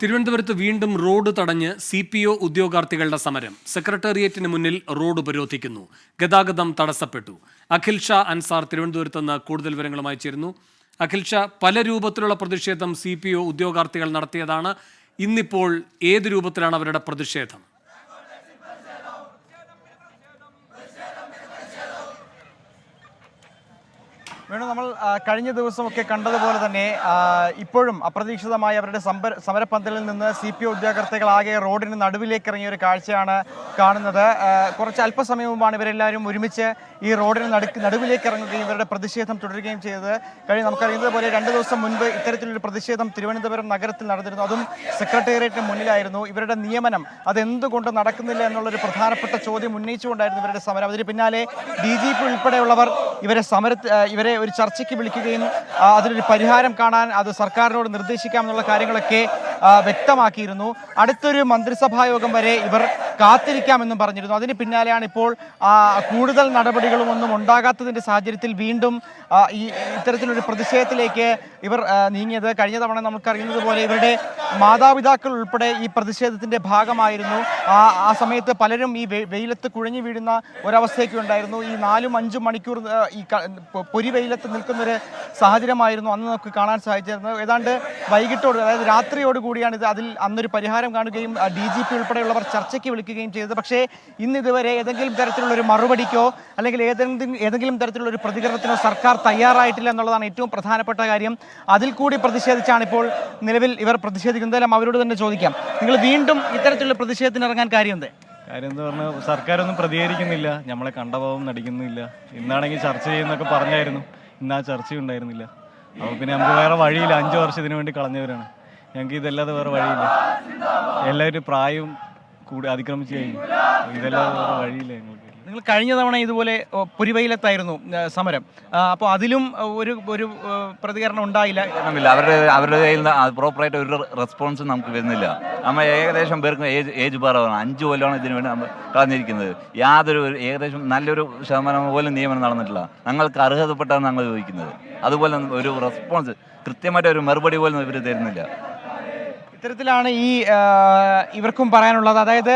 തിരുവനന്തപുരത്ത് വീണ്ടും റോഡ് തടഞ്ഞ് CPO ഉദ്യോഗാർത്ഥികളുടെ സമരം. സെക്രട്ടേറിയറ്റിന് മുന്നിൽ റോഡ് ഉപരോധിക്കുന്നു. ഗതാഗതം തടസ്സപ്പെട്ടു. അഖിൽ ഷാ അൻസാർ തിരുവനന്തപുരത്ത് നിന്ന് കൂടുതൽ വിവരങ്ങളുമായി ചേരുന്നു. അഖിൽ ഷാ, പല രൂപത്തിലുള്ള പ്രതിഷേധം CPO ഉദ്യോഗാർത്ഥികൾ നടത്തിയതാണ്. ഇന്നിപ്പോൾ ഏത് രൂപത്തിലാണ് അവരുടെ പ്രതിഷേധം? വേണു, നമ്മൾ കഴിഞ്ഞ ദിവസമൊക്കെ കണ്ടതുപോലെ തന്നെ ഇപ്പോഴും അപ്രതീക്ഷിതമായി അവരുടെ സമരപ്പന്തലിൽ നിന്ന് CPO ഉദ്യോഗാർത്ഥികളാകെ റോഡിന് നടുവിലേക്ക് ഇറങ്ങിയ ഒരു കാഴ്ചയാണ് കാണുന്നത്. കുറച്ച് അല്പസമയം മുമ്പാണ് ഇവരെല്ലാവരും ഒരുമിച്ച് ഈ റോഡിന് നടുവിലേക്ക് ഇറങ്ങുകയും ഇവരുടെ പ്രതിഷേധം തുടരുകയും ചെയ്തത്. നമുക്കറിയുന്നത് പോലെ 2 ദിവസം മുൻപ് ഇത്തരത്തിലൊരു പ്രതിഷേധം തിരുവനന്തപുരം നഗരത്തിൽ നടന്നിരുന്നു. അതും സെക്രട്ടേറിയറ്റിന് മുന്നിലായിരുന്നു. ഇവരുടെ നിയമനം അതെന്തുകൊണ്ട് നടക്കുന്നില്ല എന്നുള്ളൊരു പ്രധാനപ്പെട്ട ചോദ്യം ഉന്നയിച്ചുകൊണ്ടായിരുന്നു ഇവരുടെ സമരം. അതിന് പിന്നാലെ DGP ഉൾപ്പെടെയുള്ളവർ ഇവരെ ഒരു ചർച്ചയ്ക്ക് വിളിക്കുകയും അതിനൊരു പരിഹാരം കാണാൻ അത് സർക്കാരിനോട് നിർദ്ദേശിക്കാമെന്നുള്ള കാര്യങ്ങളൊക്കെ വ്യക്തമാക്കിയിരുന്നു. അടുത്തൊരു മന്ത്രിസഭാ യോഗം വരെ ഇവർ കാത്തിരിക്കാമെന്നും പറഞ്ഞിരുന്നു. അതിന് പിന്നാലെയാണ് ഇപ്പോൾ കൂടുതൽ നടപടികളും ഒന്നും ഉണ്ടാകാത്തതിൻ്റെ സാഹചര്യത്തിൽ വീണ്ടും ഇത്തരത്തിലൊരു പ്രതിഷേധത്തിലേക്ക് ഇവർ നീങ്ങിയത്. കഴിഞ്ഞ തവണ നമുക്കറിയുന്നത് പോലെ ഇവരുടെ മാതാപിതാക്കൾ ഉൾപ്പെടെ ഈ പ്രതിഷേധത്തിൻ്റെ ഭാഗമായിരുന്നു. ആ സമയത്ത് പലരും ഈ വെയിലത്ത് കുഴഞ്ഞു വീഴുന്ന ഒരവസ്ഥയൊക്കെ ഉണ്ടായിരുന്നു. ഈ 4-5 മണിക്കൂർ ഈ പൊരി വെയിലത്ത് നിൽക്കുന്നൊരു സാഹചര്യമായിരുന്നു അന്ന് നമുക്ക് കാണാൻ സാധിച്ചിരുന്നത്. ഏതാണ്ട് വൈകിട്ടോട്, അതായത് രാത്രിയോട് കൂടിയാണ് അന്നൊരു പരിഹാരം കാണുകയും DGP ഉൾപ്പെടെയുള്ളവർ ചർച്ചയ്ക്ക് വിളിക്കുകയും ചെയ്തത്. പക്ഷേ ഇതുവരെ ഏതെങ്കിലും തരത്തിലുള്ളൊരു മറുപടിക്കോ അല്ലെങ്കിൽ ഏതെങ്കിലും തരത്തിലുള്ളൊരു പ്രതികരണത്തിനോ സർക്കാർ തയ്യാറായിട്ടില്ല എന്നുള്ളതാണ് ഏറ്റവും പ്രധാനപ്പെട്ട കാര്യം. അതിൽ കൂടി പ്രതിഷേധിച്ചാണ് ഇപ്പോൾ നിലവിൽ ഇവർ പ്രതിഷേധിക്കുന്നത്. അവരോട് തന്നെ ചോദിക്കാം, നിങ്ങൾ വീണ്ടും ഇത്തരത്തിലുള്ള പ്രതിഷേധത്തിന് ഇറങ്ങാൻ കാര്യം എന്ന് പറഞ്ഞാൽ സർക്കാരൊന്നും പ്രതികരിക്കുന്നില്ല, നമ്മളെ കണ്ടഭാവം നടിക്കുന്നില്ല. ഇന്നാണെങ്കിൽ ചർച്ച ചെയ്യുന്നൊക്കെ പറഞ്ഞായിരുന്നു, ഇന്ന് ആ ചർച്ചയുണ്ടായിരുന്നില്ല. അപ്പോൾ പിന്നെ നമുക്ക് വേറെ വഴിയില്ല. 5 വർഷം ഇതിനു വേണ്ടി കളഞ്ഞവരാണ്. ഞങ്ങൾക്ക് ഇതല്ലാതെ വേറെ വഴിയില്ല. എല്ലാവരും പ്രായവും കൂടി അതിക്രമിച്ച് കഴിഞ്ഞു. ഇതല്ലാതെ വേറെ വഴിയില്ല ഞങ്ങൾക്ക്. നിങ്ങൾ കഴിഞ്ഞ തവണ ഇതുപോലെ പൊരിവെയിലത്തായിരുന്നു സമരം. അപ്പോൾ അതിലും ഒരു പ്രതികരണം ഉണ്ടായില്ല. അവരുടെ കയ്യിൽ നിന്ന് പ്രോപ്പറായിട്ട് ഒരു റെസ്പോൺസ് നമുക്ക് വരുന്നില്ല. നമ്മൾ ഏകദേശം പേർക്ക് ഏജ് പറയാണ്. 5 കൊല്ലമാണ് ഇതിനു വേണ്ടി നമ്മൾ കളഞ്ഞിരിക്കുന്നത്. ഏകദേശം നല്ലൊരു ശതമാനം പോലും നിയമനം നടന്നിട്ടില്ല. ഞങ്ങൾക്ക് അർഹതപ്പെട്ടാണ് ഞങ്ങൾ ചോദിക്കുന്നത്. അതുപോലെ ഒരു റെസ്പോൺസ്, കൃത്യമായിട്ട് ഒരു മറുപടി പോലും ഇവർ തരുന്നില്ല. ഇത്തരത്തിലാണ് ഇവർക്കും പറയാനുള്ളത്. അതായത്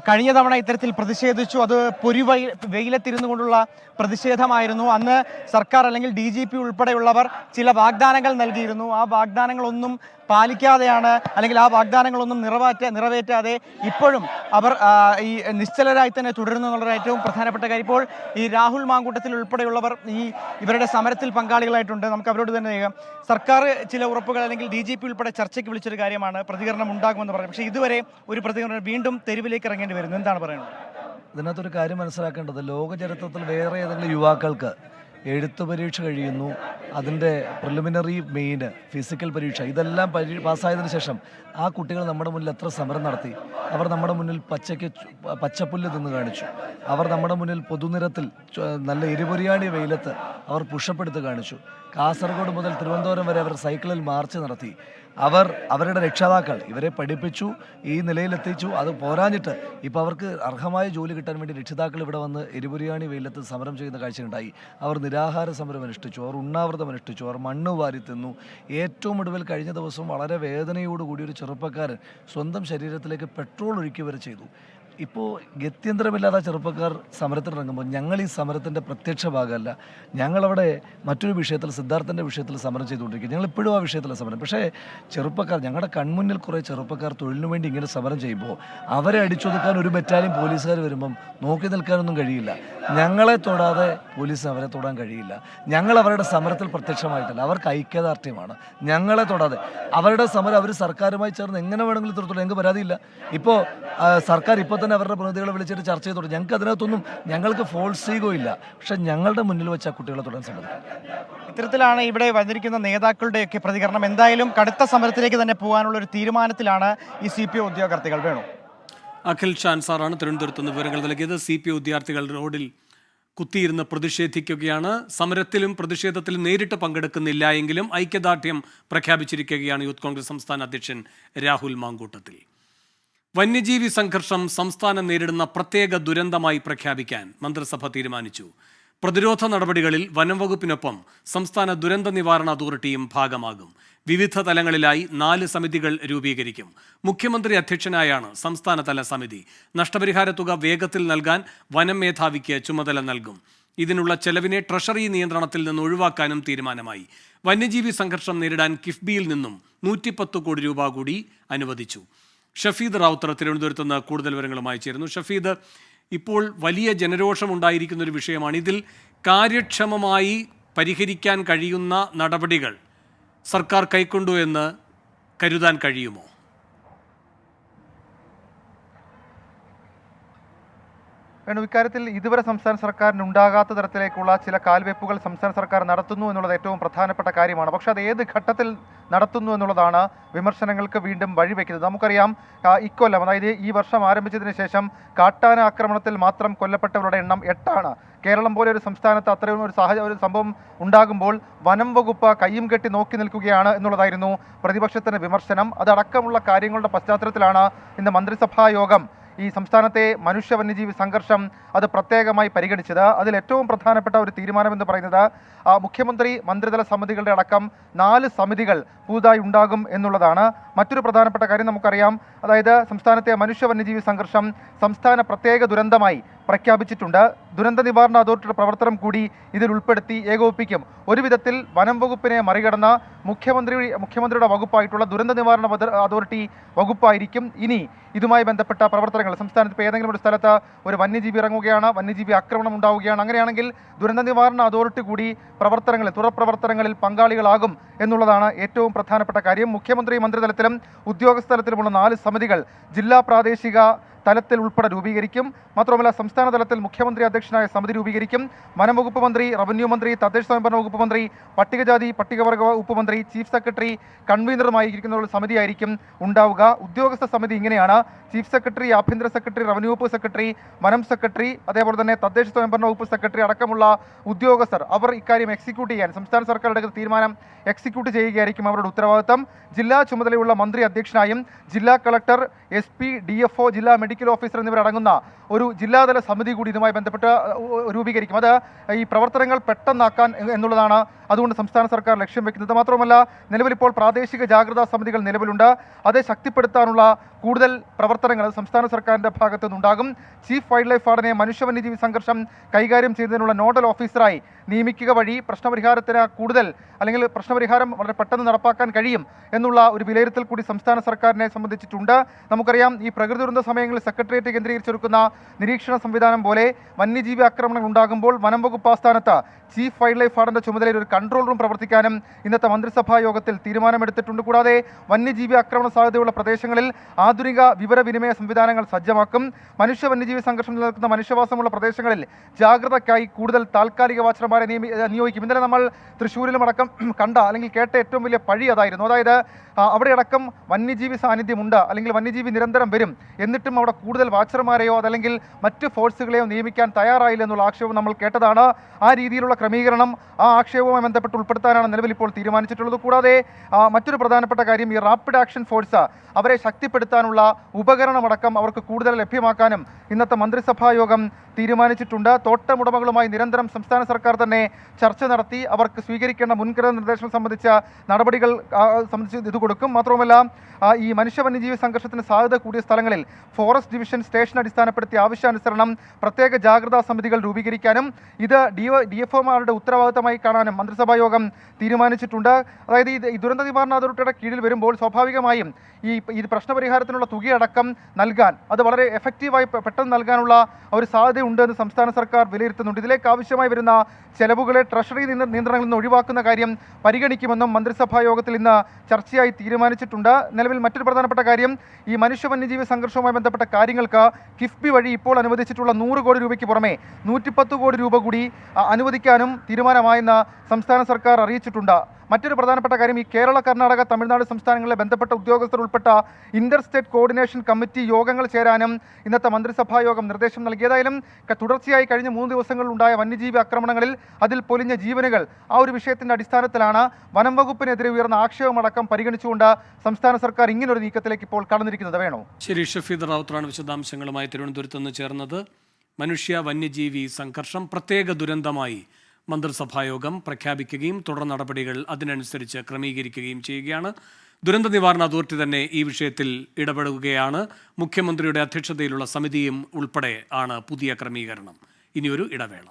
കഴിഞ്ഞ തവണ ഇത്തരത്തിൽ പ്രതിഷേധിച്ചു. അത് വെയിലത്തിരുന്നു കൊണ്ടുള്ള പ്രതിഷേധമായിരുന്നു. അന്ന് സർക്കാർ അല്ലെങ്കിൽ DGP ഉൾപ്പെടെയുള്ളവർ ചില വാഗ്ദാനങ്ങൾ നൽകിയിരുന്നു. ആ വാഗ്ദാനങ്ങളൊന്നും പാലിക്കാതെയാണ്, അല്ലെങ്കിൽ ആ വാഗ്ദാനങ്ങളൊന്നും നിറവേറ്റാതെ ഇപ്പോഴും അവർ ഈ നിശ്ചലരായി തന്നെ തുടരുന്നു എന്നുള്ളത് ഏറ്റവും പ്രധാനപ്പെട്ട കാര്യം. ഇപ്പോൾ ഈ രാഹുൽ മാങ്കൂട്ടത്തിൽ ഉൾപ്പെടെയുള്ളവർ ഇവരുടെ സമരത്തിൽ പങ്കാളികളായിട്ടുണ്ട്. നമുക്ക് അവരോട് തന്നെ ചെയ്യാം. സർക്കാർ ചില ഉറപ്പുകൾ അല്ലെങ്കിൽ DGP ഉൾപ്പെടെ ചർച്ചയ്ക്ക് വിളിച്ചൊരു കാര്യമാണ്, പ്രതികരണം ഉണ്ടാകുമെന്ന് പറഞ്ഞു. പക്ഷേ ഇതുവരെ ഒരു പ്രതികരണം, വീണ്ടും തെരുവിലേക്ക് ഇറങ്ങേണ്ടി വരുന്നു. എന്താണ് പറയുന്നത്? ഇതിനകത്തൊരു കാര്യം മനസ്സിലാക്കേണ്ടത്, ലോക ചരിത്രത്തിൽ വേറെ ഏതെങ്കിലും യുവാക്കൾക്ക് എഴുത്ത് പരീക്ഷ കഴിയുന്നു, അതിൻ്റെ പ്രിലിമിനറി മെയിൻ ഫിസിക്കൽ പരീക്ഷ, ഇതെല്ലാം പാസ്സായതിനു ശേഷം ആ കുട്ടികൾ നമ്മുടെ മുന്നിൽ എത്ര സമരം നടത്തി. അവർ നമ്മുടെ മുന്നിൽ പച്ചപ്പുല്ല് തിന്ന് കാണിച്ചു. അവർ നമ്മുടെ മുന്നിൽ പൊതുനിരത്തിൽ നല്ല എരിപൊരിയാടി വെയിലത്ത് അവർ പുഷപ്പെടുത്ത് കാണിച്ചു. കാസർഗോഡ് മുതൽ തിരുവനന്തപുരം വരെ അവർ സൈക്കിളിൽ മാർച്ച് നടത്തി. അവരുടെ രക്ഷാതാക്കൾ ഇവരെ പഠിപ്പിച്ചു, ഈ നിലയിലെത്തിച്ചു. അത് പോരാഞ്ഞിട്ട് ഇപ്പോൾ അവർക്ക് അർഹമായ ജോലി കിട്ടാൻ വേണ്ടി രക്ഷിതാക്കൾ ഇവിടെ വന്ന് എരിപുരിയാണി വെയിലത്ത് സമരം ചെയ്യുന്ന കാഴ്ചയുണ്ടായി. അവർ നിരാഹാര സമരം അനുഷ്ഠിച്ചു, അവർ ഉണ്ണാവൃതം അനുഷ്ഠിച്ചു, അവർ മണ്ണ് വാരി തിന്നു. ഏറ്റവും ഒടുവിൽ കഴിഞ്ഞ ദിവസം വളരെ വേദനയോടുകൂടി ഒരു ചെറുപ്പക്കാരൻ സ്വന്തം ശരീരത്തിലേക്ക് പെട്രോൾ ഒഴുക്കി വരെ ചെയ്തു. ഇപ്പോൾ ഗത്യന്തരമില്ലാതെ ചെറുപ്പക്കാർ സമരത്തിനിറങ്ങുമ്പോൾ ഞങ്ങൾ ഈ സമരത്തിൻ്റെ പ്രത്യക്ഷ ഭാഗമല്ല. ഞങ്ങളവിടെ മറ്റൊരു വിഷയത്തിൽ, സിദ്ധാർത്ഥൻ്റെ വിഷയത്തിൽ സമരം ചെയ്തുകൊണ്ടിരിക്കുക. ഞങ്ങൾ ഇപ്പോഴും ആ വിഷയത്തിലെ സമരം. പക്ഷേ ചെറുപ്പക്കാർ, ഞങ്ങളുടെ കൺമുന്നിൽ കുറേ ചെറുപ്പക്കാർ തൊഴിലിനു വേണ്ടി ഇങ്ങനെ സമരം ചെയ്യുമ്പോൾ അവരെ അടിച്ചൊതുക്കാൻ ഒരു ബറ്റാലിയൻ പോലീസുകാർ വരുമ്പം നോക്കി നിൽക്കാനൊന്നും കഴിയില്ല. ഞങ്ങളെ തൊടാതെ പോലീസിന് അവരെ തൊടാൻ കഴിയില്ല. ഞങ്ങൾ അവരുടെ സമരത്തിൽ പ്രത്യക്ഷമായിട്ടല്ല, അവർക്ക് ഐക്യദാർഢ്യമാണ്. ഞങ്ങളെ തൊടാതെ അവരുടെ സമരം അവർ സർക്കാരുമായി ചേർന്ന് എങ്ങനെ വേണമെങ്കിലും തീർത്തോളൂ, ഞങ്ങൾക്ക് പരാതിയില്ല. ഇപ്പോൾ സർക്കാർ ഇപ്പോൾ തന്നെ അവരുടെ പ്രതിനിധികളെ വിളിച്ചിട്ട് ചർച്ച ചെയ്തോളൂ. ഞങ്ങൾക്ക് അതിനകത്തൊന്നും, ഞങ്ങൾക്ക് ഫോൾസ് ഈഗോ ഇല്ല. പക്ഷെ ഞങ്ങളുടെ മുന്നിൽ വെച്ച കുട്ടികളെ തൊടാൻ സാധിക്കും. ഇത്തരത്തിലാണ് ഇവിടെ വന്നിരിക്കുന്ന നേതാക്കളുടെയൊക്കെ പ്രതികരണം. എന്തായാലും കടുത്ത സമരത്തിലേക്ക് തന്നെ പോകാനുള്ള ഒരു തീരുമാനത്തിലാണ് ഈ CPO ഉദ്യോഗാർത്ഥികൾ. വേണു, അഖിൽ ഷാ അൻസാറാണ് തിരുവനന്തപുരത്ത് നിന്ന് വിവരങ്ങൾ നൽകിയത്. CPO ഉദ്യോഗാർത്ഥികൾ റോഡിൽ കുത്തിയിരുന്ന് പ്രതിഷേധിക്കുകയാണ്. സമരത്തിലും പ്രതിഷേധത്തിലും നേരിട്ട് പങ്കെടുക്കുന്നില്ല എങ്കിലും ഐക്യദാർഢ്യം പ്രഖ്യാപിച്ചിരിക്കുകയാണ് യൂത്ത് കോൺഗ്രസ് സംസ്ഥാന അധ്യക്ഷൻ രാഹുൽ മാങ്കൂട്ടത്തിൽ. വന്യജീവി സംഘർഷം സംസ്ഥാനം നേരിടുന്ന പ്രത്യേക ദുരന്തമായി പ്രഖ്യാപിക്കാൻ മന്ത്രിസഭ തീരുമാനിച്ചു. പ്രതിരോധ നടപടികളിൽ വനം വകുപ്പിനൊപ്പം സംസ്ഥാന ദുരന്ത നിവാരണ അതോറിറ്റിയും ഭാഗമാകും. വിവിധ തലങ്ങളിലായി 4 സമിതികൾ രൂപീകരിക്കും. മുഖ്യമന്ത്രി അധ്യക്ഷനായാണ് സംസ്ഥാനതല സമിതി. നഷ്ടപരിഹാര തുക വേഗത്തിൽ നൽകാൻ വനം മേധാവിക്ക് ചുമതല നൽകും. ഇതിനുള്ള ചെലവിനെ ട്രഷറി നിയന്ത്രണത്തിൽ നിന്ന് ഒഴിവാക്കാനും തീരുമാനമായി. വന്യജീവി സംഘർഷം നേരിടാൻ കിഫ്ബിയിൽ നിന്നും 110 കോടി രൂപ കൂടി അനുവദിച്ചു. ഷഫീദ് റാവുത്തർ തിരുവനന്തപുരത്ത് നിന്ന് കൂടുതൽ വിവരങ്ങളുമായി ചേരുന്നു. ഷഫീദ്, ഇപ്പോൾ വലിയ ജനരോഷമുണ്ടായിരിക്കുന്ന ഒരു വിഷയമാണ്. ഇതിൽ കാര്യക്ഷമമായി പരിഹരിക്കാൻ കഴിയുന്ന നടപടികൾ സർക്കാർ കൈക്കൊണ്ടു എന്ന് കരുതാൻ കഴിയുമോ? ഇക്കാര്യത്തിൽ ഇതുവരെ സംസ്ഥാന സർക്കാരിന് ഉണ്ടാകാത്ത തരത്തിലേക്കുള്ള ചില കാൽവെപ്പുകൾ സംസ്ഥാന സർക്കാർ നടത്തുന്നു എന്നുള്ളത് ഏറ്റവും പ്രധാനപ്പെട്ട കാര്യമാണ്. പക്ഷേ അത് ഏത് ഘട്ടത്തിൽ നടത്തുന്നു എന്നുള്ളതാണ് വിമർശനങ്ങൾക്ക് വീണ്ടും വഴിവെക്കുന്നത്. നമുക്കറിയാം, ഇക്കൊല്ലം, അതായത് ഈ വർഷം ആരംഭിച്ചതിന് ശേഷം കാട്ടാന ആക്രമണത്തിൽ മാത്രം കൊല്ലപ്പെട്ടവരുടെ എണ്ണം 8 കേരളം പോലെ ഒരു സംസ്ഥാനത്ത് അത്രയും ഒരു സംഭവം ഉണ്ടാകുമ്പോൾ വനം വകുപ്പ് കയ്യും കെട്ടി നോക്കി നിൽക്കുകയാണ് എന്നുള്ളതായിരുന്നു പ്രതിപക്ഷത്തിന്റെ വിമർശനം. അതടക്കമുള്ള കാര്യങ്ങളുടെ പശ്ചാത്തലത്തിലാണ് ഇന്ന് മന്ത്രിസഭാ യോഗം ഈ സംസ്ഥാനത്തെ മനുഷ്യ വന്യജീവി സംഘർഷം അത് പ്രത്യേകമായി പരിഗണിച്ചത്. അതിൽ ഏറ്റവും പ്രധാനപ്പെട്ട ഒരു തീരുമാനമെന്ന് പറയുന്നത് മുഖ്യമന്ത്രി മന്ത്രിതല സമിതികളുടെ അടക്കം 4 സമിതികൾ പുതുതായി ഉണ്ടാകും എന്നുള്ളതാണ്. മറ്റൊരു പ്രധാനപ്പെട്ട കാര്യം നമുക്കറിയാം, അതായത് സംസ്ഥാനത്തെ മനുഷ്യ വന്യജീവി സംഘർഷം സംസ്ഥാന പ്രത്യേക ദുരന്തമായി പ്രഖ്യാപിച്ചിട്ടുണ്ട്. ദുരന്ത നിവാരണ അതോറിറ്റിയുടെ പ്രവർത്തനം കൂടി ഇതിൽ ഉൾപ്പെടുത്തി ഏകോപിപ്പിക്കും. ഒരു വിധത്തിൽ വനം വകുപ്പിനെ മറികടന്ന മുഖ്യമന്ത്രിയുടെ വകുപ്പായിട്ടുള്ള ദുരന്ത നിവാരണ അതോറിറ്റി വകുപ്പായിരിക്കും ഇനി ഇതുമായി ബന്ധപ്പെട്ട പ്രവർത്തനങ്ങൾ. സംസ്ഥാനത്ത് ഇപ്പോൾ ഏതെങ്കിലും ഒരു സ്ഥലത്ത് ഒരു വന്യജീവി ഇറങ്ങുകയാണ്, വന്യജീവി ആക്രമണം ഉണ്ടാവുകയാണ്, അങ്ങനെയാണെങ്കിൽ ദുരന്ത നിവാരണ അതോറിറ്റി കൂടി തുടർ പ്രവർത്തനങ്ങളിൽ പങ്കാളികളാകും എന്നുള്ളതാണ് ഏറ്റവും പ്രധാനപ്പെട്ട കാര്യം. മുഖ്യമന്ത്രി മന്ത്രിതലത്തിലും ഉദ്യോഗസ്ഥ തലത്തിലുമുള്ള 4 സമിതികൾ ജില്ലാ പ്രാദേശിക തലത്തിൽ ഉൾപ്പെടെ രൂപീകരിക്കും. മാത്രമല്ല, സംസ്ഥാന തലത്തിൽ മുഖ്യമന്ത്രി അധ്യക്ഷനായ സമിതി രൂപീകരിക്കും. വനം വകുപ്പ് മന്ത്രി, റവന്യൂ മന്ത്രി, തദ്ദേശ സ്വയംഭരണ വകുപ്പ് മന്ത്രി, പട്ടികജാതി പട്ടികവർഗ വകുപ്പ് മന്ത്രി, ചീഫ് സെക്രട്ടറി, കൺവീനറുമായിരിക്കുന്ന ഒരു സമിതിയായിരിക്കും ഉണ്ടാവുക. ഉദ്യോഗസ്ഥ സമിതി ഇങ്ങനെയാണ്: ചീഫ് സെക്രട്ടറി, ആഭ്യന്തര സെക്രട്ടറി, റവന്യൂ വകുപ്പ് സെക്രട്ടറി, വനം സെക്രട്ടറി, അതേപോലെ തന്നെ തദ്ദേശ സ്വയംഭരണ വകുപ്പ് സെക്രട്ടറി അടക്കമുള്ള ഉദ്യോഗസ്ഥർ. അവർ ഇക്കാര്യം എക്സിക്യൂട്ട് ചെയ്യാൻ, സംസ്ഥാന സർക്കാർ എടുക്കുന്ന തീരുമാനം എക്സിക്യൂട്ട് ചെയ്യുകയായിരിക്കും അവരുടെ ഉത്തരവാദിത്തം. ജില്ലാ ചുമതലയുള്ള മന്ത്രി അധ്യക്ഷനായും ജില്ലാ കളക്ടർ, SP, DFO, ജില്ലാ മെഡിക്കൽ ഓഫീസർ എന്നിവരടങ്ങുന്ന ഒരു ജില്ലാതല സമിതി കൂടി ഇതുമായി ബന്ധപ്പെട്ട് രൂപീകരിക്കും. അത് ഈ പ്രവർത്തനങ്ങൾ പെട്ടെന്നാക്കാൻ എന്നുള്ളതാണ് അതുകൊണ്ട് സംസ്ഥാന സർക്കാർ ലക്ഷ്യം വെക്കുന്നത്. മാത്രമല്ല, നിലവിലിപ്പോൾ പ്രാദേശിക ജാഗ്രതാ സമിതികൾ നിലവിലുണ്ട്. അത് ശക്തിപ്പെടുത്താനുള്ള കൂടുതൽ പ്രവർത്തനങ്ങൾ സംസ്ഥാന സർക്കാരിൻ്റെ ഭാഗത്തു നിന്നുണ്ടാകും. ചീഫ് വൈൽഡ് ലൈഫ് വാർഡനെ മനുഷ്യ വന്യജീവി സംഘർഷം കൈകാര്യം ചെയ്യുന്നതിനുള്ള നോഡൽ ഓഫീസറായി നിയമിക്കുക വഴി പ്രശ്നപരിഹാരത്തിന് കൂടുതൽ, അല്ലെങ്കിൽ പ്രശ്നപരിഹാരം വളരെ പെട്ടെന്ന് നടപ്പാക്കാൻ കഴിയും എന്നുള്ള ഒരു വിലയിരുത്തൽ കൂടി സംസ്ഥാന സർക്കാരിനെ സംബന്ധിച്ചിട്ടുണ്ട്. നമുക്കറിയാം, ഈ പ്രകൃതി ദുരന്ത സമയങ്ങളിൽ സെക്രട്ടേറിയറ്റ് കേന്ദ്രീകരിച്ചൊരുക്കുന്ന നിരീക്ഷണ സംവിധാനം പോലെ വന്യജീവി ആക്രമണങ്ങൾ ഉണ്ടാകുമ്പോൾ വനം വകുപ്പ് ആസ്ഥാനത്ത് ചീഫ് വൈൽഡ് ലൈഫ് വാർഡന്റെ ചുമതലയിൽ ഒരു കൺട്രോൾ റൂം പ്രവർത്തിക്കാനും ഇന്നത്തെ മന്ത്രിസഭാ യോഗത്തിൽ തീരുമാനമെടുത്തിട്ടുണ്ട്. കൂടാതെ വന്യജീവി ആക്രമണ സാധ്യതയുള്ള പ്രദേശങ്ങളിൽ ആധുനിക വിവരവിനിമയ സംവിധാനങ്ങൾ സജ്ജമാക്കും. മനുഷ്യ വന്യജീവി സംഘർഷം നിലനിൽക്കുന്ന മനുഷ്യവാസമുള്ള പ്രദേശങ്ങളിൽ ജാഗ്രതയ്ക്കായി കൂടുതൽ താൽക്കാലിക വാച്ചർമാരെ നിയോഗിക്കും. ഇന്നലെ നമ്മൾ തൃശ്ശൂരിലും അടക്കം കണ്ട, അല്ലെങ്കിൽ കേട്ട ഏറ്റവും വലിയ പഴി അതായിരുന്നു. അതായത് അവിടെ അടക്കം വന്യജീവി സാന്നിധ്യമുണ്ട്, അല്ലെങ്കിൽ വന്യജീവി നിരന്തരം വരും, എന്നിട്ടും അവിടെ കൂടുതൽ വാച്ചർമാരെയോ അതല്ലെങ്കിൽ മറ്റ് ഫോഴ്സുകളെയോ നിയമിക്കാൻ തയ്യാറായില്ല എന്നുള്ള ആക്ഷേപം നമ്മൾ കേട്ടതാണ്. ആ രീതിയിലുള്ള ക്രമീകരണം ആ ആക്ഷേപവുമായി ബന്ധപ്പെട്ട് ഉൾപ്പെടുത്താനാണ് നിലവിൽ ഇപ്പോൾ തീരുമാനിച്ചിട്ടുള്ളത്. കൂടാതെ മറ്റൊരു പ്രധാനപ്പെട്ട കാര്യം, ഈ റാപ്പിഡ് ആക്ഷൻ ഫോഴ്സ് അവരെ ശക്തിപ്പെടുത്താനുള്ള ഉപകരണമടക്കം അവർക്ക് കൂടുതൽ ലഭ്യമാക്കാനും ഇന്നത്തെ മന്ത്രിസഭാ യോഗം തീരുമാനിച്ചിട്ടുണ്ട്. തോട്ടമുടമകളുമായി നിരന്തരം സംസ്ഥാന സർക്കാർ തന്നെ ചർച്ച നടത്തി അവർക്ക് സ്വീകരിക്കേണ്ട മുൻകരുതൽ നിർദ്ദേശം സംബന്ധിച്ച നടപടികൾ സംബന്ധിച്ച് ഇത് കൊടുക്കും. മാത്രവുമല്ല, ഈ മനുഷ്യ വന്യജീവി സംഘർഷത്തിന് സാധ്യത കൂടിയ സ്ഥലങ്ങളിൽ ഫോറസ്റ്റ് ഡിവിഷൻ സ്റ്റേഷൻ അടിസ്ഥാനപ്പെടുത്തി ആവശ്യാനുസരണം പ്രത്യേക ജാഗ്രതാ സമിതികൾ രൂപീകരിക്കാനും ഇത് DFOമാരുടെ ഉത്തരവാദിത്തമായി കാണാനും മന്ത്രിസഭാ യോഗം തീരുമാനിച്ചിട്ടുണ്ട്. അതായത് ഈ ദുരന്ത നിവാരണ അതോറിറ്റിയുടെ കീഴിൽ വരുമ്പോൾ സ്വാഭാവികമായും ഈ പ്രശ്നപരിഹാരത്തിനുള്ള തുകയടക്കം നൽകാൻ, അത് വളരെ എഫക്റ്റീവായി പെട്ടെന്ന് നൽകാനുള്ള ഒരു സാധ്യതയുണ്ട് എന്ന് സംസ്ഥാന സർക്കാർ വിലയിരുത്തുന്നുണ്ട്. ഇതിലേക്ക് ആവശ്യമായി വരുന്ന ചെലവുകളെ ട്രഷറി നിയന്ത്രണങ്ങളിൽ നിന്ന് ഒഴിവാക്കുന്ന കാര്യം പരിഗണിക്കുമെന്നും മന്ത്രിസഭാ യോഗത്തിൽ ഇന്ന് ചർച്ചയായി തീരുമാനിച്ചിട്ടുണ്ട്. നിലവിൽ മറ്റൊരു പ്രധാനപ്പെട്ട കാര്യം, ഈ മനുഷ്യ വന്യജീവി സംഘർഷവുമായി ബന്ധപ്പെട്ട കാര്യങ്ങൾക്ക് കിഫ്ബി വഴി ഇപ്പോൾ അനുവദിച്ചിട്ടുള്ള 100 കോടി രൂപയ്ക്ക് പുറമെ 110 കോടി രൂപ കൂടി അനുവദിക്കാനും തീരുമാനമായെന്ന് സംസ്ഥാന സർക്കാർ അറിയിച്ചിട്ടുണ്ട്. മറ്റൊരു പ്രധാനപ്പെട്ട കാര്യം, ഈ കേരള, കർണാടക, തമിഴ്നാട് സംസ്ഥാനങ്ങളിലെ ബന്ധപ്പെട്ട ഉദ്യോഗസ്ഥർ ഉൾപ്പെട്ട ഇന്റർ സ്റ്റേറ്റ് കോർഡിനേഷൻ കമ്മിറ്റി യോഗങ്ങൾ ചേരാനും ഇന്നത്തെ മന്ത്രിസഭാ യോഗം നിർദ്ദേശം നൽകി. ഏതായാലും തുടർച്ചയായി കഴിഞ്ഞ 3 ദിവസങ്ങളിൽ ഉണ്ടായ വന്യജീവി ആക്രമണങ്ങളിൽ അതിൽ പൊലിഞ്ഞ ജീവനുകൾ, ആ ഒരു വിഷയത്തിന്റെ അടിസ്ഥാനത്തിലാണ് വനം വകുപ്പിനെതിരെ ഉയർന്ന ആക്ഷേപമടക്കം പരിഗണിച്ചുകൊണ്ട് സംസ്ഥാന സർക്കാർ ഇങ്ങനൊരു നീക്കത്തിലേക്ക് ഇപ്പോൾ കടന്നിരിക്കുന്നത്. വേണോ? ശരി, ഷഫീദ് റാവുത്തറാണ് വിശദാംശങ്ങളുമായി തിരുവനന്തപുരത്ത് നിന്ന് ചേർന്നത്. മനുഷ്യ വന്യജീവി സംഘർഷം പ്രത്യേക ദുരന്തമായി മന്ത്രിസഭായോഗം പ്രഖ്യാപിക്കുകയും തുടർ നടപടികൾ അതിനനുസരിച്ച് ക്രമീകരിക്കുകയും ചെയ്യുകയാണ്. ദുരന്ത നിവാരണ അതോറിറ്റി തന്നെ ഈ വിഷയത്തിൽ ഇടപെടുകയാണ്. മുഖ്യമന്ത്രിയുടെ അധ്യക്ഷതയിലുള്ള സമിതിയും ഉൾപ്പെടെ ആണ് പുതിയ ക്രമീകരണം. ഇനിയൊരു ഇടവേള.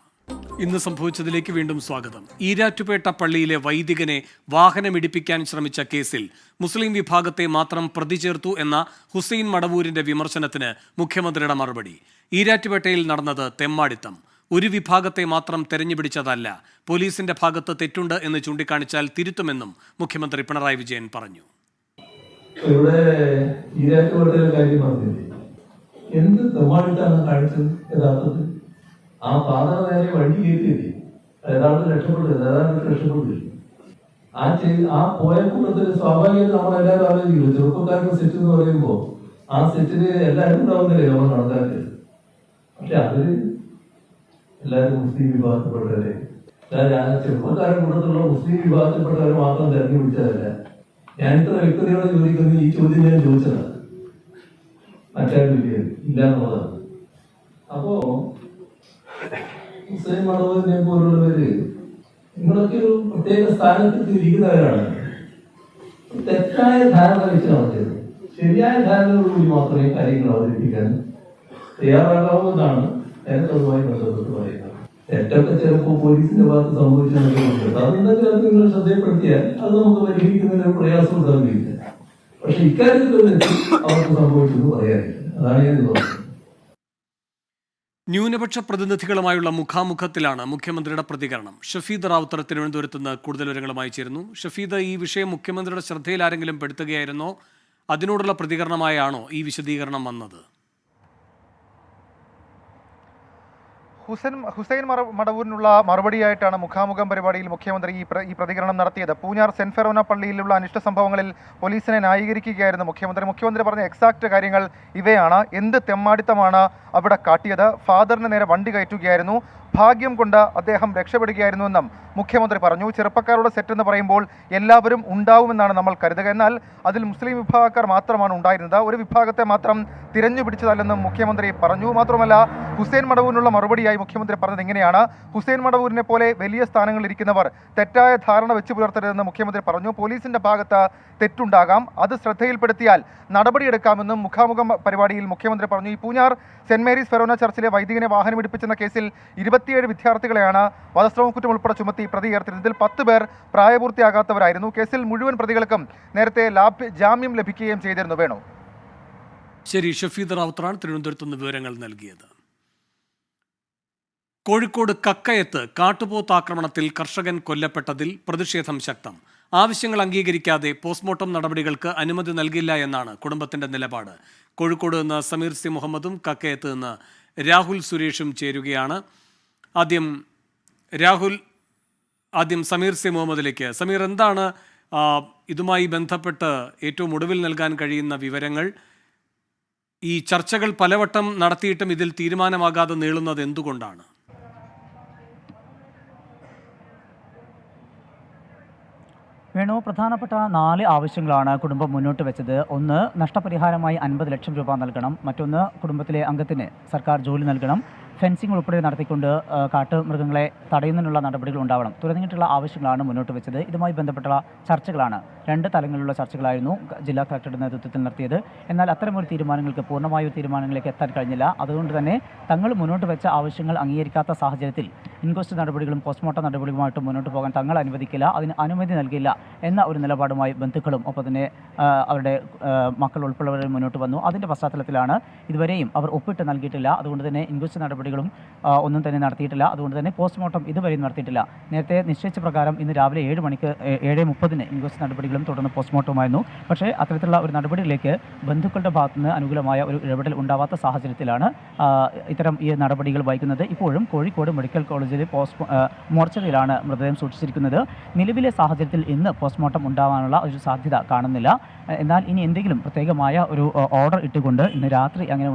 ഇന്ന് സംഭവിച്ചതിലേക്ക് വീണ്ടും സ്വാഗതം. ഈരാറ്റുപേട്ട പള്ളിയിലെ വൈദികനെ വാഹനമിടിപ്പിക്കാൻ ശ്രമിച്ച കേസിൽ മുസ്ലിം വിഭാഗത്തെ മാത്രം പ്രതി ചേർത്തു എന്ന ഹുസൈൻ മടവൂരിന്റെ വിമർശനത്തിന് മുഖ്യമന്ത്രിയുടെ മറുപടി. ഈരാറ്റുപേട്ടയിൽ നടന്നത് തെമ്മാടിത്തം. ഒരു വിഭാഗത്തെ മാത്രം തെരഞ്ഞുപിടിച്ചതല്ല. പോലീസിന്റെ ഭാഗത്ത് തെറ്റുണ്ട് എന്ന് ചൂണ്ടിക്കാണിച്ചാൽ തിരുത്തുമെന്നും മുഖ്യമന്ത്രി പിണറായി വിജയൻ പറഞ്ഞു. ഇവിടെ ഈരാറ്റുപേട്ടയിലെ കാര്യം പറഞ്ഞില്ലേ, എന്ത് തെമ്മാടിത്താണ് കാണിച്ചത്? യഥാർത്ഥത്തിൽ ആ പാത നേരെ വണ്ടി കയറ്റിയില്ലേ, ഏതാണ്ട് രക്ഷപ്പെട്ടില്ല. ആ പോയ കൂട്ടത്തിൽ സ്വാഭാവികം നമ്മളെല്ലാവരും ആലോചിക്കും, ചെറുപ്പക്കാരുടെ സെറ്റ് എന്ന് പറയുമ്പോൾ ആ സെറ്റില് എല്ലാവരും ഉണ്ടാവുന്നില്ലേ നമ്മൾ കണക്കാക്കിയത്. പക്ഷെ അതില് എല്ലാവരും മുസ്ലിം വിഭാഗത്തിൽപ്പെട്ടവരെ, ചെറുപ്പക്കാരുടെ കൂട്ടത്തിലുള്ള മുസ്ലിം വിഭാഗത്തിൽപ്പെട്ടവരെ മാത്രം തെരഞ്ഞു പിടിച്ചതല്ല. ഞാൻ ഇത്ര വ്യക്തതയോടെ ചോദിക്കുന്നത് ഈ ചോദ്യം ഞാൻ ചോദിച്ചതാണ്, മറ്റാരും ഇല്ല എന്നുള്ളതാണ്. അപ്പോ ഹുസൈൻ മടവൂരിനെ പോലുള്ളവര് നിങ്ങളൊക്കെ ഒരു പ്രത്യേക സ്ഥാനത്ത് ഇരിക്കുന്നവരാണ്. തെറ്റായ ധാരണ വെച്ച് നടത്തിയത്. ശരിയായ ധാരണയോടുകൂടി മാത്രമേ കാര്യങ്ങൾ അവതരിപ്പിക്കാൻ തയ്യാറാകാവുന്നതാണ് എനിക്ക് അതുമായി ബന്ധപ്പെട്ട് പറയുന്നത്. തെറ്റൊക്കെ ചിലപ്പോൾ പോലീസിന്റെ ഭാഗത്ത് സംഭവിച്ചെന്നുണ്ട്. അതെന്തെങ്കിലും അത് നിങ്ങൾ ശ്രദ്ധയപ്പെടുത്തിയാൽ അത് നമുക്ക് പരിഹരിക്കുന്നതിന് പ്രയാസം ഉണ്ടാകുകയില്ല. പക്ഷെ ഇക്കാര്യത്തിൽ അവർക്ക് സംഭവിച്ചെന്ന് പറയാനില്ല. അതാണ് ഞാൻ പറയുന്നത്. ന്യൂനപക്ഷ പ്രതിനിധികളുമായുള്ള മുഖാമുഖത്തിലാണ് മുഖ്യമന്ത്രിയുടെ പ്രതികരണം. ഷഫീദ് റാവുത്തർ തിരുവനന്തപുരത്ത് നിന്ന് കൂടുതൽ വിവരങ്ങളുമായി ചേരുന്നു. ഷഫീദ്, ഈ വിഷയം മുഖ്യമന്ത്രിയുടെ ശ്രദ്ധയിൽ ആരെങ്കിലും പെടുത്തുകയായിരുന്നോ? അതിനോടുള്ള പ്രതികരണമായാണോ ഈ വിശദീകരണം വന്നത്? ഹുസൈൻ മടവൂരിനുള്ള മറുപടിയായിട്ടാണ് മുഖാമുഖം പരിപാടിയിൽ മുഖ്യമന്ത്രി ഈ പ്രതികരണം നടത്തിയത്. പൂഞ്ഞാർ സെന്റ് ഫെറോന പള്ളിയിലുള്ള അനിഷ്ട സംഭവങ്ങളിൽ പോലീസിനെ ന്യായീകരിക്കുകയായിരുന്നു മുഖ്യമന്ത്രി പറഞ്ഞ എക്സാക്ട് കാര്യങ്ങൾ ഇവയാണ്. എന്ത് തെമ്മാടിത്തമാണ് അവിടെ കാട്ടിയത്? ഫാദറിന് നേരെ വണ്ടി കയറ്റുകയായിരുന്നു. ഭാഗ്യം കൊണ്ട് അദ്ദേഹം രക്ഷപ്പെടുകയായിരുന്നുവെന്നും മുഖ്യമന്ത്രി പറഞ്ഞു. ചെറുപ്പക്കാരുടെ സെറ്റ് എന്ന് പറയുമ്പോൾ എല്ലാവരും ഉണ്ടാവുമെന്നാണ് നമ്മൾ കരുതുക. എന്നാൽ അതിൽ മുസ്ലിം വിഭാഗക്കാർ മാത്രമാണ് ഉണ്ടായിരുന്നത്. ഒരു വിഭാഗത്തെ മാത്രം തിരഞ്ഞു പിടിച്ചതല്ലെന്നും മുഖ്യമന്ത്രി പറഞ്ഞു. മാത്രമല്ല, ഹുസൈൻ മടവൂരിനുള്ള മറുപടിയായി മുഖ്യമന്ത്രി പറഞ്ഞത് ഇങ്ങനെയാണ്: ഹുസൈൻ മടവൂരിനെ പോലെ വലിയ സ്ഥാനങ്ങളിൽ ഇരിക്കുന്നവർ തെറ്റായ ധാരണ വെച്ച് പുലർത്തരുതെന്ന് മുഖ്യമന്ത്രി പറഞ്ഞു. പോലീസിന്റെ ഭാഗത്ത് തെറ്റുണ്ടാകാം, അത് ശ്രദ്ധയിൽപ്പെടുത്തിയാൽ നടപടിയെടുക്കാമെന്നും മുഖാമുഖം പരിപാടിയിൽ മുഖ്യമന്ത്രി പറഞ്ഞു. ഈ പൂഞ്ഞാർ സെന്റ് മേരീസ് ഫെറോന ചർച്ചിലെ വൈദികനെ വാഹനമിടിപ്പിച്ചെന്ന കേസിൽ 27 വിദ്യാർത്ഥികളെയാണ് വധശ്രമക്കുറ്റം ഉൾപ്പെടെ ചുമത്തി പ്രതി ഉയർത്തിയത്. ഇതിൽ 10 പേർ പ്രായപൂർത്തിയാകാത്തവരായിരുന്നു. കേസിൽ മുഴുവൻ പ്രതികൾക്കും നേരത്തെ ജാമ്യം ലഭിക്കുകയും ചെയ്തിരുന്നു. വേണു. ശരി, ഷഫീദ് റാവുത്തറാണ് തിരുവനന്തപുരത്ത് നിന്ന് വിവരങ്ങൾ നൽകിയത്. കോഴിക്കോട് കക്കയത്ത് കാട്ടുപോത്ത് ആക്രമണത്തിൽ കർഷകൻ കൊല്ലപ്പെട്ടതിൽ പ്രതിഷേധം ശക്തം. ആവശ്യങ്ങൾ അംഗീകരിക്കാതെ പോസ്റ്റ്മോർട്ടം നടപടികൾക്ക് അനുമതി നൽകില്ല എന്നാണ് കുടുംബത്തിന്റെ നിലപാട്. കോഴിക്കോട് നിന്ന് സമീർ സി മുഹമ്മദും കക്കയത്ത് നിന്ന് രാഹുൽ സുരേഷും ചേരുകയാണ്. ആദ്യം സമീർ സി മുഹമ്മദിലേക്ക്. സമീർ, എന്താണ് ഇതുമായി ബന്ധപ്പെട്ട് ഏറ്റവും ഒടുവിൽ നൽകാൻ കഴിയുന്ന വിവരങ്ങൾ? ഈ ചർച്ചകൾ പലവട്ടം നടത്തിയിട്ടും ഇതിൽ തീരുമാനമാകാതെ നീളുന്നത് എന്തുകൊണ്ടാണ്? വേണു, പ്രധാനപ്പെട്ട 4 ആവശ്യങ്ങളാണ് കുടുംബം മുന്നോട്ട് വെച്ചത്. ഒന്ന്, നഷ്ടപരിഹാരമായി 50 ലക്ഷം രൂപ നൽകണം. മറ്റൊന്ന്, കുടുംബത്തിലെ അംഗത്തിന് സർക്കാർ ജോലി നൽകണം. ഫെൻസിംഗ് ഉൾപ്പെടെ നടത്തിക്കൊണ്ട് കാട്ടുമൃഗങ്ങളെ തടയുന്നതിനുള്ള നടപടികൾ ഉണ്ടാവണം. തുടങ്ങിയിട്ടുള്ള ആവശ്യങ്ങളാണ് മുന്നോട്ട് വെച്ചത്. ഇതുമായി ബന്ധപ്പെട്ടുള്ള ചർച്ചകളാണ് 2 തലങ്ങളിലുള്ള ചർച്ചകളായിരുന്നു ജില്ലാ കളക്ടറുടെ നേതൃത്വത്തിൽ നടത്തിയത്. എന്നാൽ അത്തരമൊരു തീരുമാനങ്ങൾക്ക് പൂർണ്ണമായ തീരുമാനങ്ങളിലേക്ക് എത്താൻ കഴിഞ്ഞില്ല. അതുകൊണ്ട് തന്നെ തങ്ങൾ മുന്നോട്ട് വെച്ച ആവശ്യങ്ങൾ അംഗീകരിക്കാത്ത സാഹചര്യത്തിൽ ഇൻക്വസ്റ്റ് നടപടികളും പോസ്റ്റ്മോർട്ടം നടപടികളുമായിട്ട് മുന്നോട്ട് പോകാൻ തങ്ങൾ അനുവദിക്കില്ല, അതിന് അനുമതി നൽകില്ല എന്ന ഒരു നിലപാടുമായി ബന്ധുക്കളും ഒപ്പം തന്നെ അവരുടെ മക്കൾ ഉൾപ്പെടെവർ മുന്നോട്ട് വന്നു. അതിൻ്റെ പശ്ചാത്തലത്തിലാണ് ഇതുവരെയും അവർ ഒപ്പിട്ട് നൽകിയിട്ടില്ല. അതുകൊണ്ട് തന്നെ ഇൻക്വസ്റ്റ് നടപടികളും ഒന്നും തന്നെ നടത്തിയിട്ടില്ല. അതുകൊണ്ട് തന്നെ പോസ്റ്റ്മോർട്ടം ഇതുവരെയും നടത്തിയിട്ടില്ല. നേരത്തെ നിശ്ചയിച്ച പ്രകാരം ഇന്ന് രാവിലെ 7 മണിക്ക് 7:30 ഇൻക്വസ്റ്റ് നടപടികളും തുടർന്ന് പോസ്റ്റ്മോർട്ടമായിരുന്നു. പക്ഷേ അത്തരത്തിലുള്ള ഒരു നടപടിയിലേക്ക് ബന്ധുക്കളുടെ ഭാഗത്തുനിന്ന് അനുകൂലമായ ഒരു ഇടപെടൽ ഉണ്ടാവാത്ത സാഹചര്യത്തിലാണ് ഇത്തരം ഈ നടപടികൾ വൈകുന്നത്. ഇപ്പോഴും കോഴിക്കോട് മെഡിക്കൽ കോളേജിൽ മോർച്ചറിയിലാണ് മൃതദേഹം സൂക്ഷിച്ചിരിക്കുന്നത്. നിലവിലെ സാഹചര്യത്തിൽ ഇന്ന് പോസ്റ്റ്മോർട്ടം ഉണ്ടാവാനുള്ള ഒരു സാധ്യത കാണുന്നില്ല. എന്നാൽ ഇനി എന്തെങ്കിലും പ്രത്യേകമായ ഒരു ഓർഡർ ഇട്ടുകൊണ്ട് ഇന്ന് രാത്രി അങ്ങനെ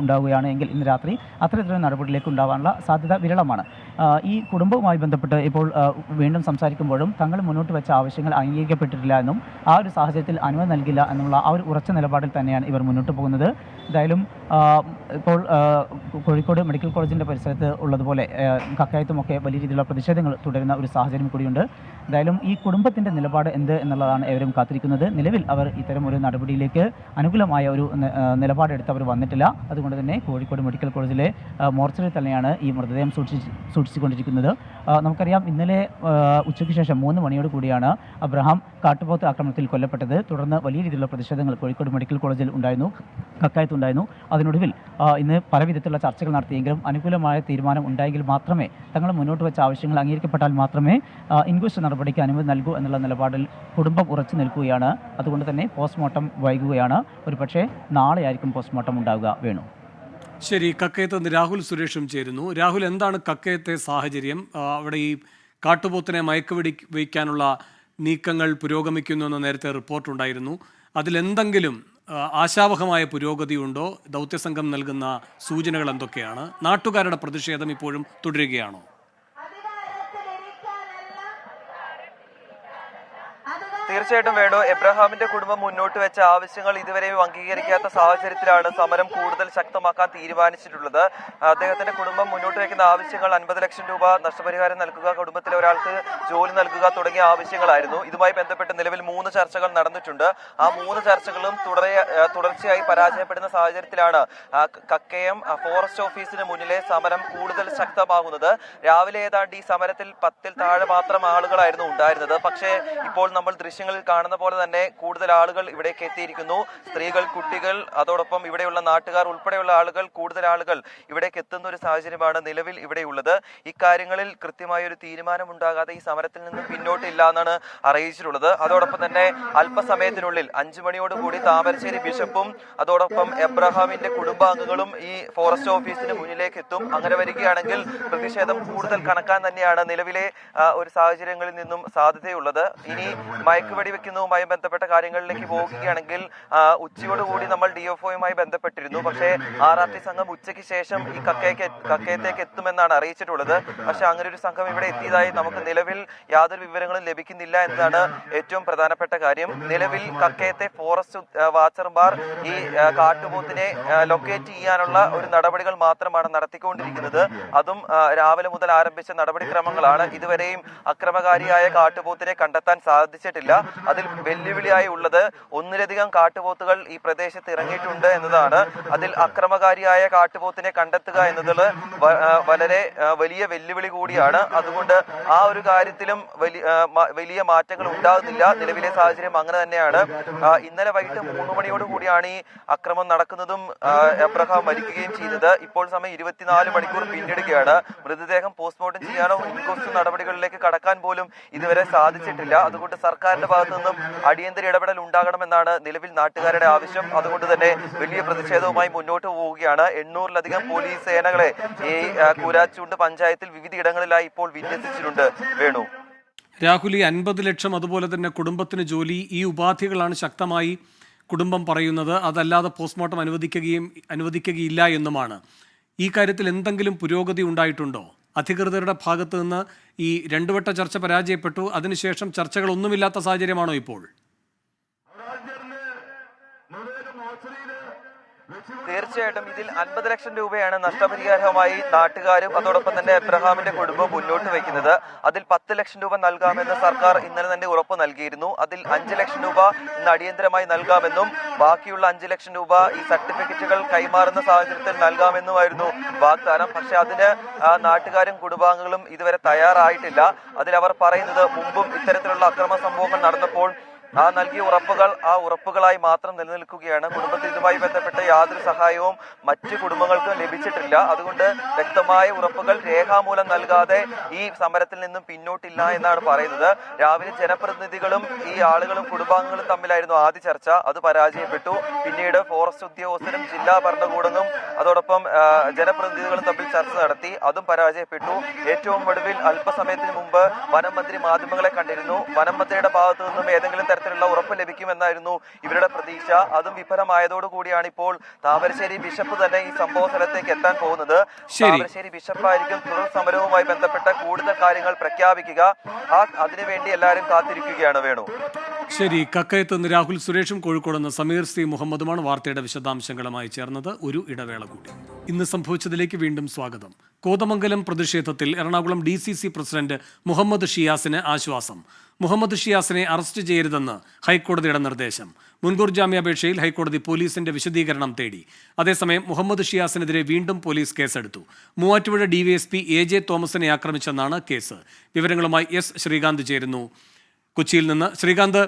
ഉണ്ടാവുകയാണ് എങ്കിൽ ഇന്ന് രാത്രി അത്തരത്തിൽ ഇത്തരത്തിലുള്ള നടപടിയിലേക്ക് ഉണ്ടാവാനുള്ള സാധ്യത വിരളമാണ്. ഈ കുടുംബവുമായി ബന്ധപ്പെട്ട് ഇപ്പോൾ വീണ്ടും സംസാരിക്കുമ്പോഴും തങ്ങൾ മുന്നോട്ട് വെച്ച ആവശ്യങ്ങൾ അംഗീകരിക്കപ്പെട്ടിട്ടില്ല എന്നും ആ ഒരു സാഹചര്യത്തിൽ അനുമതി നൽകില്ല എന്നുള്ള ആ ഒരു ഉറച്ച നിലപാടിൽ തന്നെയാണ് ഇവർ മുന്നോട്ട് പോകുന്നത്. എന്തായാലും ഇപ്പോൾ കോഴിക്കോട് മെഡിക്കൽ കോളേജിൻ്റെ പരിസരത്ത് ഉള്ളതുപോലെ കക്കയത്തുമൊക്കെ വലിയ രീതിയിലുള്ള പ്രതിഷേധങ്ങൾ തുടരുന്ന ഒരു സാഹചര്യം കൂടിയുണ്ട്. എന്തായാലും ഈ കുടുംബത്തിൻ്റെ നിലപാട് എന്ത് എന്നുള്ളതാണ് ഏവരും കാത്തിരിക്കുന്നത്. നിലവിൽ അവർ ഇത്തരം ഒരു നടപടിയിലേക്ക് അനുകൂലമായ ഒരു നിലപാടെടുത്ത് അവർ വന്നിട്ടില്ല. അതുകൊണ്ട് തന്നെ കോഴിക്കോട് മെഡിക്കൽ കോളേജിലെ മോർച്ചറിൽ തന്നെയാണ് ഈ മൃതദേഹം സൂക്ഷിച്ചുകൊണ്ടിരിക്കുന്നത്. നമുക്കറിയാം ഇന്നലെ ഉച്ചയ്ക്ക് ശേഷം 3 മണിയോട് കൂടിയാണ് അബ്രഹാം കാട്ടുപോത്ത് ആക്രമണത്തിൽ കൊല്ലപ്പെട്ടത്. തുടർന്ന് വലിയ രീതിയിലുള്ള പ്രതിഷേധങ്ങൾ കോഴിക്കോട് മെഡിക്കൽ കോളേജിൽ ഉണ്ടായിരുന്നു, കക്കായത്തുണ്ടായിരുന്നു. അതിനൊടുവിൽ ഇന്ന് പല വിധത്തിലുള്ള ചർച്ചകൾ നടത്തിയെങ്കിലും അനുകൂലമായ തീരുമാനം ഉണ്ടായെങ്കിൽ മാത്രമേ തങ്ങൾ മുന്നോട്ട് വെച്ച ആവശ്യങ്ങൾ അംഗീകരിക്കപ്പെട്ടാൽ മാത്രമേ ഇൻക്വസ്റ്റ് നടപടിക്ക് അനുമതി നൽകൂ എന്നുള്ള നിലപാടിൽ കുടുംബം ഉറച്ചു നിൽക്കുകയാണ്. അതുകൊണ്ട് തന്നെ പോസ്റ്റ്മോർട്ടം വൈകുകയാണ്. ഒരുപക്ഷെ നാളെയായിരിക്കും പോസ്റ്റ്മോർട്ടം ഉണ്ടാവുക. വേണു. ശരി, കക്കയത്ത് നിന്ന് രാഹുൽ സുരേഷും ചേരുന്നു. രാഹുൽ, എന്താണ് കക്കയത്തെ സാഹചര്യം? അവിടെ ഈ കാട്ടുപോത്തിനെ വയ്ക്കാനുള്ള നീക്കങ്ങൾ പുരോഗമിക്കുന്നുവെന്ന് നേരത്തെ റിപ്പോർട്ടുണ്ടായിരുന്നു. അതിലെന്തെങ്കിലും ആശാവഹമായ പുരോഗതിയുണ്ടോ? ദൗത്യസംഘം നൽകുന്ന സൂചനകൾ എന്തൊക്കെയാണ്? നാട്ടുകാരുടെ പ്രതിഷേധം ഇപ്പോഴും തുടരുകയാണോ? തീർച്ചയായിട്ടും വേണു, എബ്രഹാമിന്റെ കുടുംബം മുന്നോട്ട് വെച്ച ആവശ്യങ്ങൾ ഇതുവരെയും അംഗീകരിക്കാത്ത സാഹചര്യത്തിലാണ് സമരം കൂടുതൽ ശക്തമാക്കാൻ തീരുമാനിച്ചിട്ടുള്ളത്. അദ്ദേഹത്തിന്റെ കുടുംബം മുന്നോട്ട് വയ്ക്കുന്ന ആവശ്യങ്ങൾ 50 ലക്ഷം രൂപ നഷ്ടപരിഹാരം നൽകുക, കുടുംബത്തിലെ ഒരാൾക്ക് ജോലി നൽകുക തുടങ്ങിയ ആവശ്യങ്ങളായിരുന്നു. ഇതുമായി ബന്ധപ്പെട്ട് നിലവിൽ 3 ചർച്ചകൾ നടന്നിട്ടുണ്ട്. ആ 3 ചർച്ചകളും തുടർച്ചയായി പരാജയപ്പെടുന്ന സാഹചര്യത്തിലാണ് കക്കയം ഫോറസ്റ്റ് ഓഫീസിന് മുന്നിലെ സമരം കൂടുതൽ ശക്തമാകുന്നത്. രാവിലെ ഏതാണ്ട് ഈ സമരത്തിൽ 10-ൽ താഴെ മാത്രം ആളുകളായിരുന്നു ഉണ്ടായിരുന്നത്. പക്ഷേ ഇപ്പോൾ നമ്മൾ ദൃശ്യങ്ങളിൽ കാണുന്ന പോലെ തന്നെ കൂടുതൽ ആളുകൾ ഇവിടേക്ക് എത്തിയിരിക്കുന്നു. സ്ത്രീകൾ, കുട്ടികൾ, അതോടൊപ്പം ഇവിടെയുള്ള നാട്ടുകാർ ഉൾപ്പെടെയുള്ള ആളുകൾ, കൂടുതൽ ആളുകൾ ഇവിടേക്ക് എത്തുന്ന ഒരു സാഹചര്യമാണ് നിലവിൽ ഇവിടെയുള്ളത്. ഇക്കാര്യങ്ങളിൽ കൃത്യമായ ഒരു തീരുമാനമുണ്ടാകാതെ ഈ സമരത്തിൽ നിന്ന് പിന്നോട്ടില്ല എന്നാണ് അറിയിച്ചിട്ടുള്ളത്. അതോടൊപ്പം തന്നെ അല്പസമയത്തിനുള്ളിൽ 5 മണിയോടുകൂടി താമരശ്ശേരി ബിഷപ്പും അതോടൊപ്പം എബ്രഹാമിന്റെ കുടുംബാംഗങ്ങളും ഈ ഫോറസ്റ്റ് ഓഫീസിന് മുന്നിലേക്ക് എത്തും. അങ്ങനെ വരികയാണെങ്കിൽ പ്രതിഷേധം കൂടുതൽ കനക്കാൻ തന്നെയാണ് നിലവിലെ ഒരു സാഹചര്യങ്ങളിൽ നിന്നും സാധ്യതയുള്ളത്. ഇനി മയക്കുവെടി വെക്കുന്നതുമായി ബന്ധപ്പെട്ട കാര്യങ്ങളിലേക്ക് പോകുകയാണെങ്കിൽ ഉച്ചയോടുകൂടി നമ്മൾ DFOയുമായി ബന്ധപ്പെട്ടിരുന്നു. പക്ഷേ RRT സംഘം ഉച്ചയ്ക്ക് ശേഷം ഈ കക്കയത്തേക്ക് എത്തുമെന്നാണ് അറിയിച്ചിട്ടുള്ളത്. പക്ഷെ അങ്ങനെ ഒരു സംഘം ഇവിടെ എത്തിയതായി നമുക്ക് നിലവിൽ യാതൊരു വിവരങ്ങളും ലഭിക്കുന്നില്ല എന്നതാണ് ഏറ്റവും പ്രധാനപ്പെട്ട കാര്യം. നിലവിൽ കക്കയത്തെ ഫോറസ്റ്റ് വാച്ചർമാർ ഈ കാട്ടുപോത്തിനെ ലൊക്കേറ്റ് ചെയ്യാനുള്ള ഒരു നടപടികൾ മാത്രമാണ് നടത്തിക്കൊണ്ടിരിക്കുന്നത്. അതും രാവിലെ മുതൽ ആരംഭിച്ച നടപടിക്രമങ്ങളാണ്. ഇതുവരെയും അക്രമകാരിയായ കാട്ടുപോത്തിനെ കണ്ടെത്താൻ സാധിച്ചിട്ടില്ല. അതിൽ വെല്ലുവിളിയായി ഉള്ളത് 1-ലധികം കാട്ടുപോത്തുകൾ ഈ പ്രദേശത്ത് ഇറങ്ങിയിട്ടുണ്ട് എന്നതാണ്. അതിൽ അക്രമകാരിയായ കാട്ടുപോത്തിനെ കണ്ടെത്തുക എന്നത് വളരെ വലിയ വെല്ലുവിളി കൂടിയാണ്. അതുകൊണ്ട് ആ ഒരു കാര്യത്തിലും വലിയ മാറ്റങ്ങൾ ഉണ്ടാകുന്നില്ല. നിലവിലെ സാഹചര്യം അങ്ങനെ തന്നെയാണ്. ഇന്നലെ വൈകിട്ട് 3 മണിയോടുകൂടിയാണ് ഈ അക്രമം നടക്കുന്നതും എബ്രഹാം മരിക്കുകയും ചെയ്തത്. ഇപ്പോൾ സമയം 24 മണിക്കൂർ പിന്നിടുകയാണ്. മൃതദേഹം പോസ്റ്റ്മോർട്ടം ചെയ്യാനോ ഇൻക്വസ്റ്റ് നടപടികളിലേക്ക് കടക്കാൻ പോലും ഇതുവരെ സാധിച്ചിട്ടില്ല. അതുകൊണ്ട് സർക്കാരിന്റെ ഭാഗത്തു നിന്നും അടിയന്തര ഇടപെടൽ ഉണ്ടാകണമെന്നാണ് നിലവിൽ നാട്ടുകാരുടെ ആവശ്യം. അതുകൊണ്ട് തന്നെ വലിയ പ്രതിഷേധവുമായി മുന്നോട്ട് പോവുകയാണ്. 800-ലധികം പോലീസ് സേനകളെ ഈ കൂരാച്ചുണ്ട് പഞ്ചായത്തിൽ വിവിധയിടങ്ങളിലായി ഇപ്പോൾ വിന്യസിച്ചിട്ടുണ്ട്. വേണു. രാഹുൽ, ഈ 50 ലക്ഷം അതുപോലെ തന്നെ കുടുംബത്തിന് ജോലി, ഈ ഉപാധികളാണ് ശക്തമായി കുടുംബം പറയുന്നത്. അതല്ലാതെ പോസ്റ്റ്മോർട്ടം അനുവദിക്കുകയില്ല എന്നുമാണ്. ഈ കാര്യത്തിൽ എന്തെങ്കിലും പുരോഗതി ഉണ്ടായിട്ടുണ്ടോ? അധികൃതരുടെ ഭാഗത്ത് നിന്ന് ഈ 2 വട്ട ചർച്ച പരാജയപ്പെട്ടു. അതിനുശേഷം ചർച്ചകളൊന്നുമില്ലാത്ത സാഹചര്യമാണോ ഇപ്പോൾ? തീർച്ചയായിട്ടും ഇതിൽ 50 ലക്ഷം രൂപയാണ് നഷ്ടപരിഹാരമായി നാട്ടുകാരും അതോടൊപ്പം തന്നെ എബ്രഹാമിന്റെ കുടുംബം മുന്നോട്ട് വയ്ക്കുന്നത്. അതിൽ 10 ലക്ഷം രൂപ നൽകാമെന്ന് സർക്കാർ ഇന്നലെ തന്നെ ഉറപ്പ് നൽകിയിരുന്നു. അതിൽ 5 ലക്ഷം രൂപ ഇന്ന് അടിയന്തരമായി നൽകാമെന്നും ബാക്കിയുള്ള 5 ലക്ഷം രൂപ ഈ സർട്ടിഫിക്കറ്റുകൾ കൈമാറുന്ന സാഹചര്യത്തിൽ നൽകാമെന്നുമായിരുന്നു വാഗ്ദാനം. പക്ഷെ അതിന് നാട്ടുകാരും കുടുംബാംഗങ്ങളും ഇതുവരെ തയ്യാറായിട്ടില്ല. അതിലവർ പറയുന്നത് മുമ്പും ഇത്തരത്തിലുള്ള അക്രമ സംഭവങ്ങൾ നടന്നപ്പോൾ നൽകിയ ഉറപ്പുകളായി മാത്രം നിലനിൽക്കുകയാണ്. കുടുംബത്തിൽ ഇതുമായി ബന്ധപ്പെട്ട യാതൊരു സഹായവും മറ്റ് കുടുംബങ്ങൾക്കും ലഭിച്ചിട്ടില്ല. അതുകൊണ്ട് വ്യക്തമായ ഉറപ്പുകൾ രേഖാമൂലം നൽകാതെ ഈ സമരത്തിൽ നിന്നും പിന്നോട്ടില്ല എന്നാണ് പറയുന്നത്. രാവിലെ ജനപ്രതിനിധികളും ഈ ആളുകളും കുടുംബാംഗങ്ങളും തമ്മിലായിരുന്നു ആദ്യ ചർച്ച. അത് പരാജയപ്പെട്ടു. പിന്നീട് ഫോറസ്റ്റ് ഉദ്യോഗസ്ഥരും ജില്ലാ ഭരണകൂടവും അതോടൊപ്പം ജനപ്രതിനിധികളും തമ്മിൽ ചർച്ച നടത്തി. അതും പരാജയപ്പെട്ടു. ഏറ്റവും ഒടുവിൽ അല്പസമയത്തിന് മുമ്പ് വനം മന്ത്രി മാധ്യമങ്ങളെ കണ്ടിരുന്നു. വനം മന്ത്രിയുടെ ഭാഗത്തു നിന്നും ഏതെങ്കിലും തരത്തിൽ തരത്തിലുള്ള ഉറപ്പ് ലഭിക്കുമെന്നായിരുന്നു ഇവരുടെ പ്രതീക്ഷ. അതും വിഫലമായതോടുകൂടിയാണ് ഇപ്പോൾ താമരശ്ശേരി ബിഷപ്പ് തന്നെ ഈ സംഭവ സ്ഥലത്തേക്ക് എത്താൻ പോകുന്നത്. താമരശ്ശേരി ബിഷപ്പായിരിക്കും തുടർ സമരവുമായി ബന്ധപ്പെട്ട കൂടുതൽ കാര്യങ്ങൾ പ്രഖ്യാപിക്കുക. അതിനുവേണ്ടി എല്ലാവരും കാത്തിരിക്കുകയാണ്. വേണു, ശരി. കക്കയത്ത് നിന്ന് രാഹുൽ സുരേഷും കോഴിക്കോട് നിന്ന് സമീർ സി മുഹമ്മദുമാണ് വാർത്തയുടെ വിശദാംശങ്ങളുമായി ചേർന്നത്. ഒരു ഇടവേള കൂടി. ഇന്ന് സംഭവിച്ചതിലേക്ക് വീണ്ടും സ്വാഗതം. കോതമംഗലം പ്രതിഷേധത്തിൽ എറണാകുളം DCC പ്രസിഡന്റ് മുഹമ്മദ് ഷിയാസിന് ആശ്വാസം. മുഹമ്മദ് ഷിയാസിനെ അറസ്റ്റ് ചെയ്യരുതെന്ന് ഹൈക്കോടതിയുടെ നിർദ്ദേശം. മുൻകൂർ ജാമ്യാപേക്ഷയിൽ ഹൈക്കോടതി പോലീസിന്റെ വിശദീകരണം തേടി. അതേസമയം മുഹമ്മദ് ഷിയാസിനെതിരെ വീണ്ടും പോലീസ് കേസെടുത്തു. മൂവാറ്റുപുഴ DYSP AJ തോമസിനെ ആക്രമിച്ചെന്നാണ് കേസ്. വിവരങ്ങളുമായി S ശ്രീകാന്ത് ചേരുന്നു കൊച്ചിയിൽ നിന്ന്. ശ്രീകാന്ത്,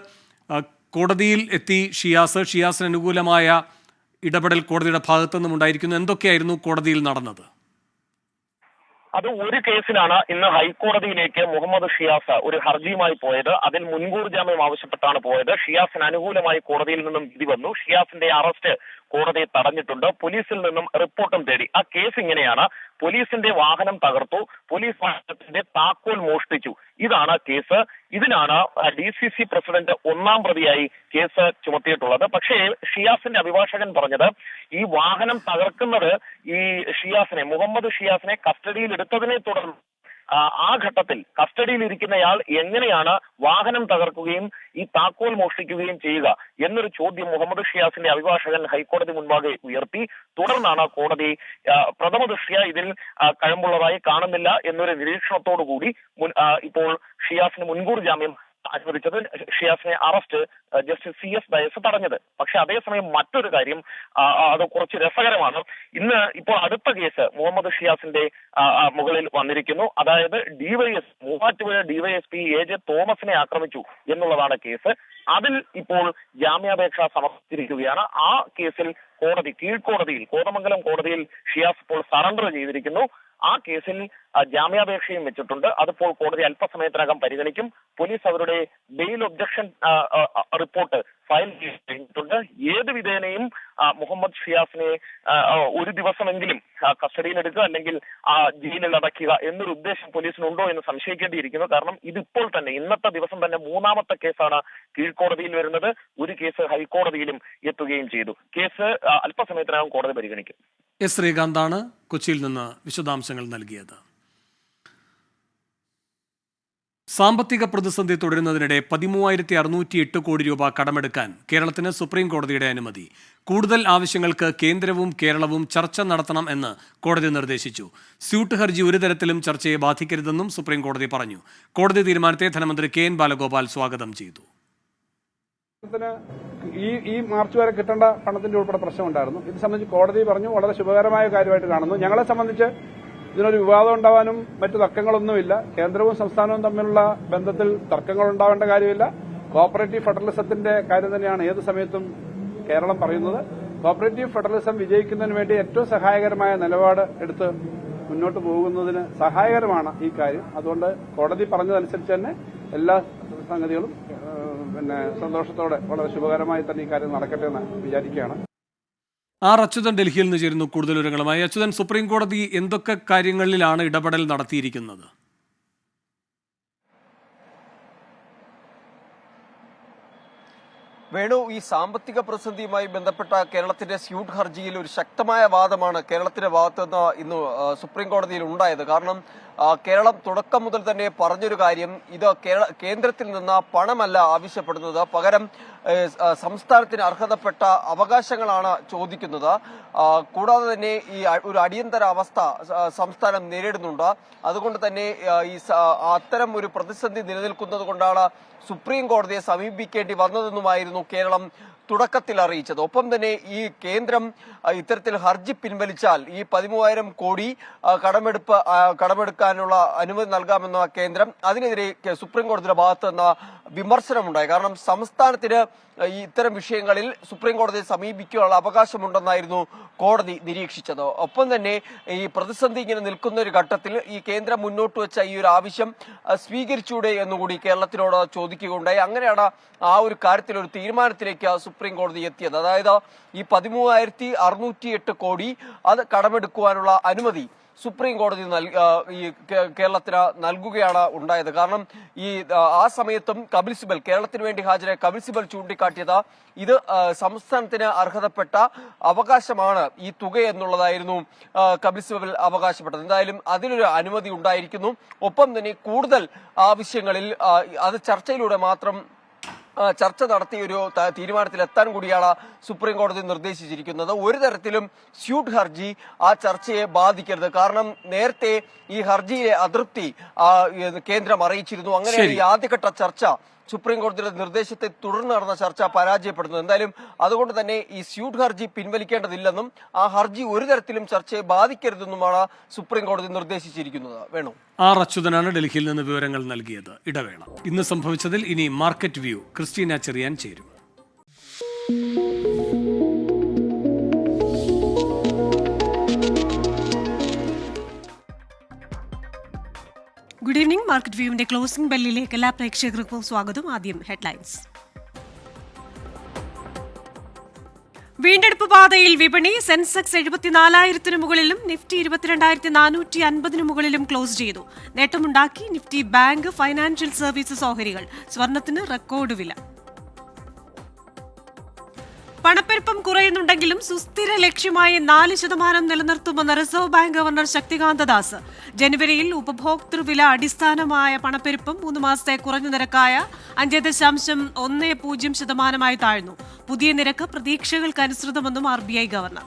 കോടതിയിൽ എത്തി ഷിയാസിന് അനുകൂലമായ ഇടപെടൽ കോടതിയുടെ ഭാഗത്തു നിന്നും ഉണ്ടായിരിക്കുന്നു. എന്തൊക്കെയായിരുന്നു കോടതിയിൽ നടന്നത്? അത് ഒരു കേസിലാണ് ഇന്ന് ഹൈക്കോടതിയിലേക്ക് മുഹമ്മദ് ഷിയാസ് ഒരു ഹർജിയുമായി പോയത്. അതിൽ മുൻകൂർ ജാമ്യം ആവശ്യപ്പെട്ടാണ് പോയത്. ഷിയാസിന് അനുകൂലമായി കോടതിയിൽ നിന്നും വിധി വന്നു. ഷിയാസിന്റെ അറസ്റ്റ് കോടതി തടഞ്ഞിട്ടുണ്ട്. പോലീസിൽ നിന്നും റിപ്പോർട്ടും തേടി. ആ കേസ് ഇങ്ങനെയാണ്: പോലീസിന്റെ വാഹനം തകർത്തു, പോലീസ് വാഹനത്തിന്റെ താക്കോൽ മോഷ്ടിച്ചു. ഇതാണ് കേസ്. ഇതിനാണ് DCC പ്രസിഡന്റ് ഒന്നാം പ്രതിയായി കേസ് ചുമത്തിയിട്ടുള്ളത്. പക്ഷേ ഷിയാസിന്റെ അഭിഭാഷകൻ പറഞ്ഞത് ഈ വാഹനം തകർക്കുന്നത് ഈ മുഹമ്മദ് ഷിയാസിനെ കസ്റ്റഡിയിൽ എടുത്തതിനെ തുടർന്ന് ആ ഘട്ടത്തിൽ കസ്റ്റഡിയിൽ ഇരിക്കുന്നയാൾ എങ്ങനെയാണ് വാഹനം തകർക്കുകയും ഈ താക്കോൽ മോഷ്ടിക്കുകയും ചെയ്യുക എന്നൊരു ചോദ്യം മുഹമ്മദ് ഷിയാസിന്റെ അഭിഭാഷകൻ ഹൈക്കോടതി മുൻപാകെ ഉയർത്തി. തുടർന്നാണ് കോടതി പ്രഥമ ദൃഷ്ട്യാ ഇതിൽ കഴമ്പുള്ളതായി കാണുന്നില്ല എന്നൊരു നിരീക്ഷണത്തോടു കൂടി ഇപ്പോൾ ഷിയാസിന് മുൻകൂർ ജാമ്യം അനുവദിച്ചത്. ഷിയാസിനെ അറസ്റ്റ് ജസ്റ്റിസ് CS ഡയസ് തടഞ്ഞത്. പക്ഷെ അതേസമയം മറ്റൊരു കാര്യം, അത് കുറച്ച് രസകരമാണ്. ഇന്ന് ഇപ്പോൾ അടുത്ത കേസ് മുഹമ്മദ് ഷിയാസിന്റെ മുകളിൽ വന്നിരിക്കുന്നു. അതായത് മൂവാറ്റുപുഴ DYSP AJ തോമസിനെ ആക്രമിച്ചു എന്നുള്ളതാണ് കേസ്. അതിൽ ഇപ്പോൾ ജാമ്യാപേക്ഷ സമർപ്പിച്ചിരിക്കുകയാണ്. ആ കേസിൽ കോതമംഗലം കോടതിയിൽ ഷിയാസ് ഇപ്പോൾ സറണ്ടർ ചെയ്തിരിക്കുന്നു. ആ കേസിൽ ജാമ്യാപേക്ഷയും വെച്ചിട്ടുണ്ട്. അതിപ്പോൾ കോടതി അല്പസമയത്തിനകം പരിഗണിക്കും. പോലീസ് അവരുടെ ബെയിൽ ഒബ്ജക്ഷൻ റിപ്പോർട്ട് ഫയൽ ചെയ്തിട്ടുണ്ട്. ഏത് വിധേനയും മുഹമ്മദ് ഷിയാസിനെ ഒരു ദിവസമെങ്കിലും കസ്റ്റഡിയിലെടുക്കുക അല്ലെങ്കിൽ ജയിലിൽ അടയ്ക്കുക എന്നൊരു ഉദ്ദേശം പോലീസിനുണ്ടോ എന്ന് സംശയിക്കേണ്ടിയിരിക്കുന്നു. കാരണം ഇതിപ്പോൾ തന്നെ ഇന്നത്തെ ദിവസം തന്നെ മൂന്നാമത്തെ കേസാണ് കീഴ്ക്കോടതിയിൽ വരുന്നത്. ഒരു കേസ് ഹൈക്കോടതിയിലും എത്തുകയും ചെയ്തു. കേസ് അല്പസമയത്തിനകം കോടതി പരിഗണിക്കും. S ശ്രീകാന്താണ് കൊച്ചിയിൽ നിന്ന് വിശദാംശങ്ങൾ നൽകിയത്. സാമ്പത്തിക പ്രതിസന്ധി തുടരുന്നതിനിടെ 13,608 കോടി രൂപ കടമെടുക്കാൻ കേരളത്തിന് സുപ്രീം കോടതിയുടെ അനുമതി. കൂടുതൽ ആവശ്യങ്ങൾക്ക് കേന്ദ്രവും കേരളവും ചർച്ച നടത്തണം എന്ന് കോടതി നിർദ്ദേശിച്ചു. സ്യൂട്ട് ഹർജി ഒരു തരത്തിലും ചർച്ചയെ ബാധിക്കരുതെന്നും സുപ്രീം കോടതി പറഞ്ഞു. കോടതി തീരുമാനത്തെ ധനമന്ത്രി KN ബാലഗോപാൽ സ്വാഗതം ചെയ്തു. ഈ മാർച്ച് വരെ കിട്ടേണ്ട പണത്തിന്റെ ഉൾപ്പെടെ പ്രശ്നമുണ്ടായിരുന്നു. ഇത് സംബന്ധിച്ച് കോടതി പറഞ്ഞു വളരെ ശുഭകരമായ കാര്യമായിട്ട് കാണുന്നു. ഞങ്ങളെ സംബന്ധിച്ച് ഇതിനൊരു വിവാദം ഉണ്ടാവാനും മറ്റു തർക്കങ്ങളൊന്നുമില്ല. കേന്ദ്രവും സംസ്ഥാനവും തമ്മിലുള്ള ബന്ധത്തിൽ തർക്കങ്ങൾ ഉണ്ടാവേണ്ട കാര്യമില്ല. കോഓപ്പറേറ്റീവ് ഫെഡറലിസത്തിന്റെ കാര്യം തന്നെയാണ് ഏത് സമയത്തും കേരളം പറയുന്നത്. കോഓപ്പറേറ്റീവ് ഫെഡറലിസം വിജയിക്കുന്നതിന് വേണ്ടി ഏറ്റവും സഹായകരമായ നിലപാട് എടുത്ത് മുന്നോട്ട് പോകുന്നതിന് സഹായകരമാണ് ഈ കാര്യം. അതുകൊണ്ട് കോടതി പറഞ്ഞതനുസരിച്ച് തന്നെ എല്ലാ സംഗതികളും സന്തോഷത്തോടെ വളരെ ശുഭകരമായി തന്നെ ഈ കാര്യം നടക്കട്ടെ എന്ന് വിചാരിക്കുകയാണ്. അച്യുതൻ ഡൽഹിയിൽ നിന്ന് ചേരുന്നു കൂടുതൽ വിവരങ്ങളുമായി. അച്യുതൻ, സുപ്രീം കോടതി എന്തൊക്കെ കാര്യങ്ങളിലാണ് ഇടപെടൽ നടത്തിയിരിക്കുന്നത്? വേണു, ഈ സാമ്പത്തിക പ്രതിസന്ധിയുമായി ബന്ധപ്പെട്ട കേരളത്തിന്റെ സ്യൂട്ട് ഹർജിയിൽ ഒരു ശക്തമായ വാദമാണ് കേരളത്തിന്റെ ഭാഗത്തുനിന്ന് ഇന്ന് സുപ്രീം കോടതിയിൽ ഉണ്ടായത്. കാരണം കേരളം തുടക്കം മുതൽ തന്നെ പറഞ്ഞൊരു കാര്യം, ഇത് കേന്ദ്രത്തിൽ നിന്ന് പണമല്ല ആവശ്യപ്പെടുന്നത്, പകരം സംസ്ഥാനത്തിന് അർഹതപ്പെട്ട അവകാശങ്ങളാണ് ചോദിക്കുന്നത്. കൂടാതെ തന്നെ ഈ ഒരു അടിയന്തര അവസ്ഥ സംസ്ഥാനം നേരിടുന്നുണ്ട്. അതുകൊണ്ട് തന്നെ ഈ അത്തരം ഒരു പ്രതിസന്ധി നിലനിൽക്കുന്നത് കൊണ്ടാണ് സുപ്രീം കോടതിയെ സമീപിക്കേണ്ടി വന്നതെന്നുമായിരുന്നു കേരളം തുടക്കത്തിൽ അറിയിച്ചത്. ഒപ്പം തന്നെ ഈ കേന്ദ്രം ഇത്തരത്തിൽ ഹർജി പിൻവലിച്ചാൽ ഈ 13,000 കോടി കടമെടുക്കാനുള്ള അനുമതി നൽകാമെന്ന കേന്ദ്രം, അതിനെതിരെ സുപ്രീം കോടതിയുടെ ഭാഗത്ത് നിന്ന് വിമർശനമുണ്ടായി. കാരണം സംസ്ഥാനത്തിന് ഇത്തരം വിഷയങ്ങളിൽ സുപ്രീം കോടതിയെ സമീപിക്കാനുള്ള അവകാശമുണ്ടെന്നായിരുന്നു കോടതി നിരീക്ഷിച്ചത്. ഒപ്പം തന്നെ ഈ പ്രതിസന്ധി ഇങ്ങനെ നിൽക്കുന്ന ഒരു ഘട്ടത്തിൽ ഈ കേന്ദ്രം മുന്നോട്ട് വെച്ച ഈ ഒരു ആവശ്യം സ്വീകരിച്ചൂടെ എന്നുകൂടി കേരളത്തിനോട് ചോദിക്കുകയുണ്ടായി. അങ്ങനെയാണ് ആ ഒരു കാര്യത്തിൽ ഒരു തീരുമാനത്തിലേക്ക് സുപ്രീം കോടതി എത്തിയത്. അതായത് ഈ 13,608 കോടി അത് കടമെടുക്കുവാനുള്ള അനുമതി സുപ്രീം കോടതി ഈ കേരളത്തിന് നൽകുകയാണ് ഉണ്ടായത്. കാരണം ഈ ആ സമയത്തും കപിൽ സിബൽ, കേരളത്തിന് വേണ്ടി ഹാജരായ കപിൽ സിബൽ ചൂണ്ടിക്കാട്ടിയത് ഇത് സംസ്ഥാനത്തിന് അർഹതപ്പെട്ട അവകാശമാണ് ഈ തുക എന്നുള്ളതായിരുന്നു കപിൽ സിബൽ അവകാശപ്പെട്ടത്. എന്തായാലും അതിനൊരു അനുമതി ഉണ്ടായിരിക്കുന്നു. ഒപ്പം തന്നെ കൂടുതൽ ആവശ്യങ്ങളിൽ അത് ചർച്ചയിലൂടെ മാത്രം ചർച്ച നടത്തി ഒരു തീരുമാനത്തിലെത്താൻ കൂടിയാണ് സുപ്രീം കോടതി നിർദ്ദേശിച്ചിരിക്കുന്നത്. ഒരു തരത്തിലും സ്യൂട്ട് ഹർജി ആ ചർച്ചയെ ബാധിക്കരുത്. കാരണം നേരത്തെ ഈ ഹർജിയിലെ അതൃപ്തി കേന്ദ്രം അറിയിച്ചിരുന്നു. അങ്ങനെയാണ് ഈ ആദ്യഘട്ട ചർച്ച, സുപ്രീം കോടതിയുടെ നിർദ്ദേശത്തെ തുടർന്ന് നടന്ന ചർച്ച പരാജയപ്പെടുന്നു. എന്തായാലും അതുകൊണ്ട് തന്നെ ഈ സ്യൂട്ട് ഹർജി പിൻവലിക്കേണ്ടതില്ലെന്നും ആ ഹർജി ഒരു തരത്തിലും ചർച്ചയെ ബാധിക്കരുതെന്നുമാണ് സുപ്രീം കോടതി നിർദ്ദേശിച്ചിരിക്കുന്നത്. വേണു അച്യുതനാണ് ഡൽഹിയിൽ നിന്ന് വിവരങ്ങൾ നൽകിയത്. ഇടവേള. ഇന്ന് സംഭവിച്ചതിൽ ഇനി മാർക്കറ്റ് വ്യൂ ക്രിസ്റ്റീന ചെറിയാൻ ചേരും. Good evening. മാർക്കറ്റ് വ്യൂവിന്റെ ക്ലോസിംഗ് ബെല്ലിലേക്ക് എല്ലാ പ്രേക്ഷകർക്കും സ്വാഗതം. ആദ്യം ഹെഡ്ലൈൻസ്. വീണ്ടെടുപ്പ് പാതയിൽ വിപണി. സെൻസെക്സ് 74,000 മുകളിലും നിഫ്റ്റി 22,450 മുകളിലും ക്ലോസ് ചെയ്തു. നേട്ടമുണ്ടാക്കി നിഫ്റ്റി ബാങ്ക്, ഫൈനാൻഷ്യൽ സർവീസസ് ഓഹരികൾ. സ്വർണത്തിന് റെക്കോർഡ് വില. പണപ്പെരുപ്പം കുറയുന്നുണ്ടെങ്കിലും സുസ്ഥിര ലക്ഷ്യമായി 4% നിലനിർത്തുമെന്ന് reserve bank governor Shaktikanta Das. ജനുവരിയിൽ ഉപഭോക്തൃ വില അടിസ്ഥാനമായ പണപ്പെരുപ്പം 3 മാസത്തെ കുറഞ്ഞ നിരക്കായ 5.10% താഴ്ന്നു. പുതിയ നിരക്ക് പ്രതീക്ഷകൾക്കനുസൃതമെന്നും RBI ഗവർണർ.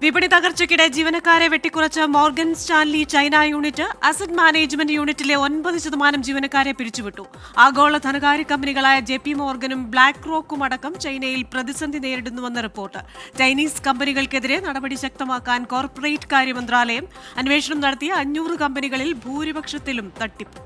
വിപണി തകർച്ചയ്ക്കിടെ ജീവനക്കാരെ വെട്ടിക്കുറച്ച Morgan Stanley China unit. Asset management യൂണിറ്റിലെ 9% ജീവനക്കാരെ പിരിച്ചുവിട്ടു. ആഗോള ധനകാര്യ കമ്പനികളായ JP മോർഗനും ബ്ലാക്ക് റോക്കും അടക്കം ചൈനയിൽ പ്രതിസന്ധി നേരിടുന്നുവെന്ന റിപ്പോർട്ട്. ചൈനീസ് കമ്പനികൾക്കെതിരെ നടപടി ശക്തമാക്കാൻ കോർപ്പറേറ്റ് കാര്യ മന്ത്രാലയം അന്വേഷണം നടത്തിയ 500 കമ്പനികളിൽ ഭൂരിപക്ഷത്തിലും തട്ടിപ്പ്.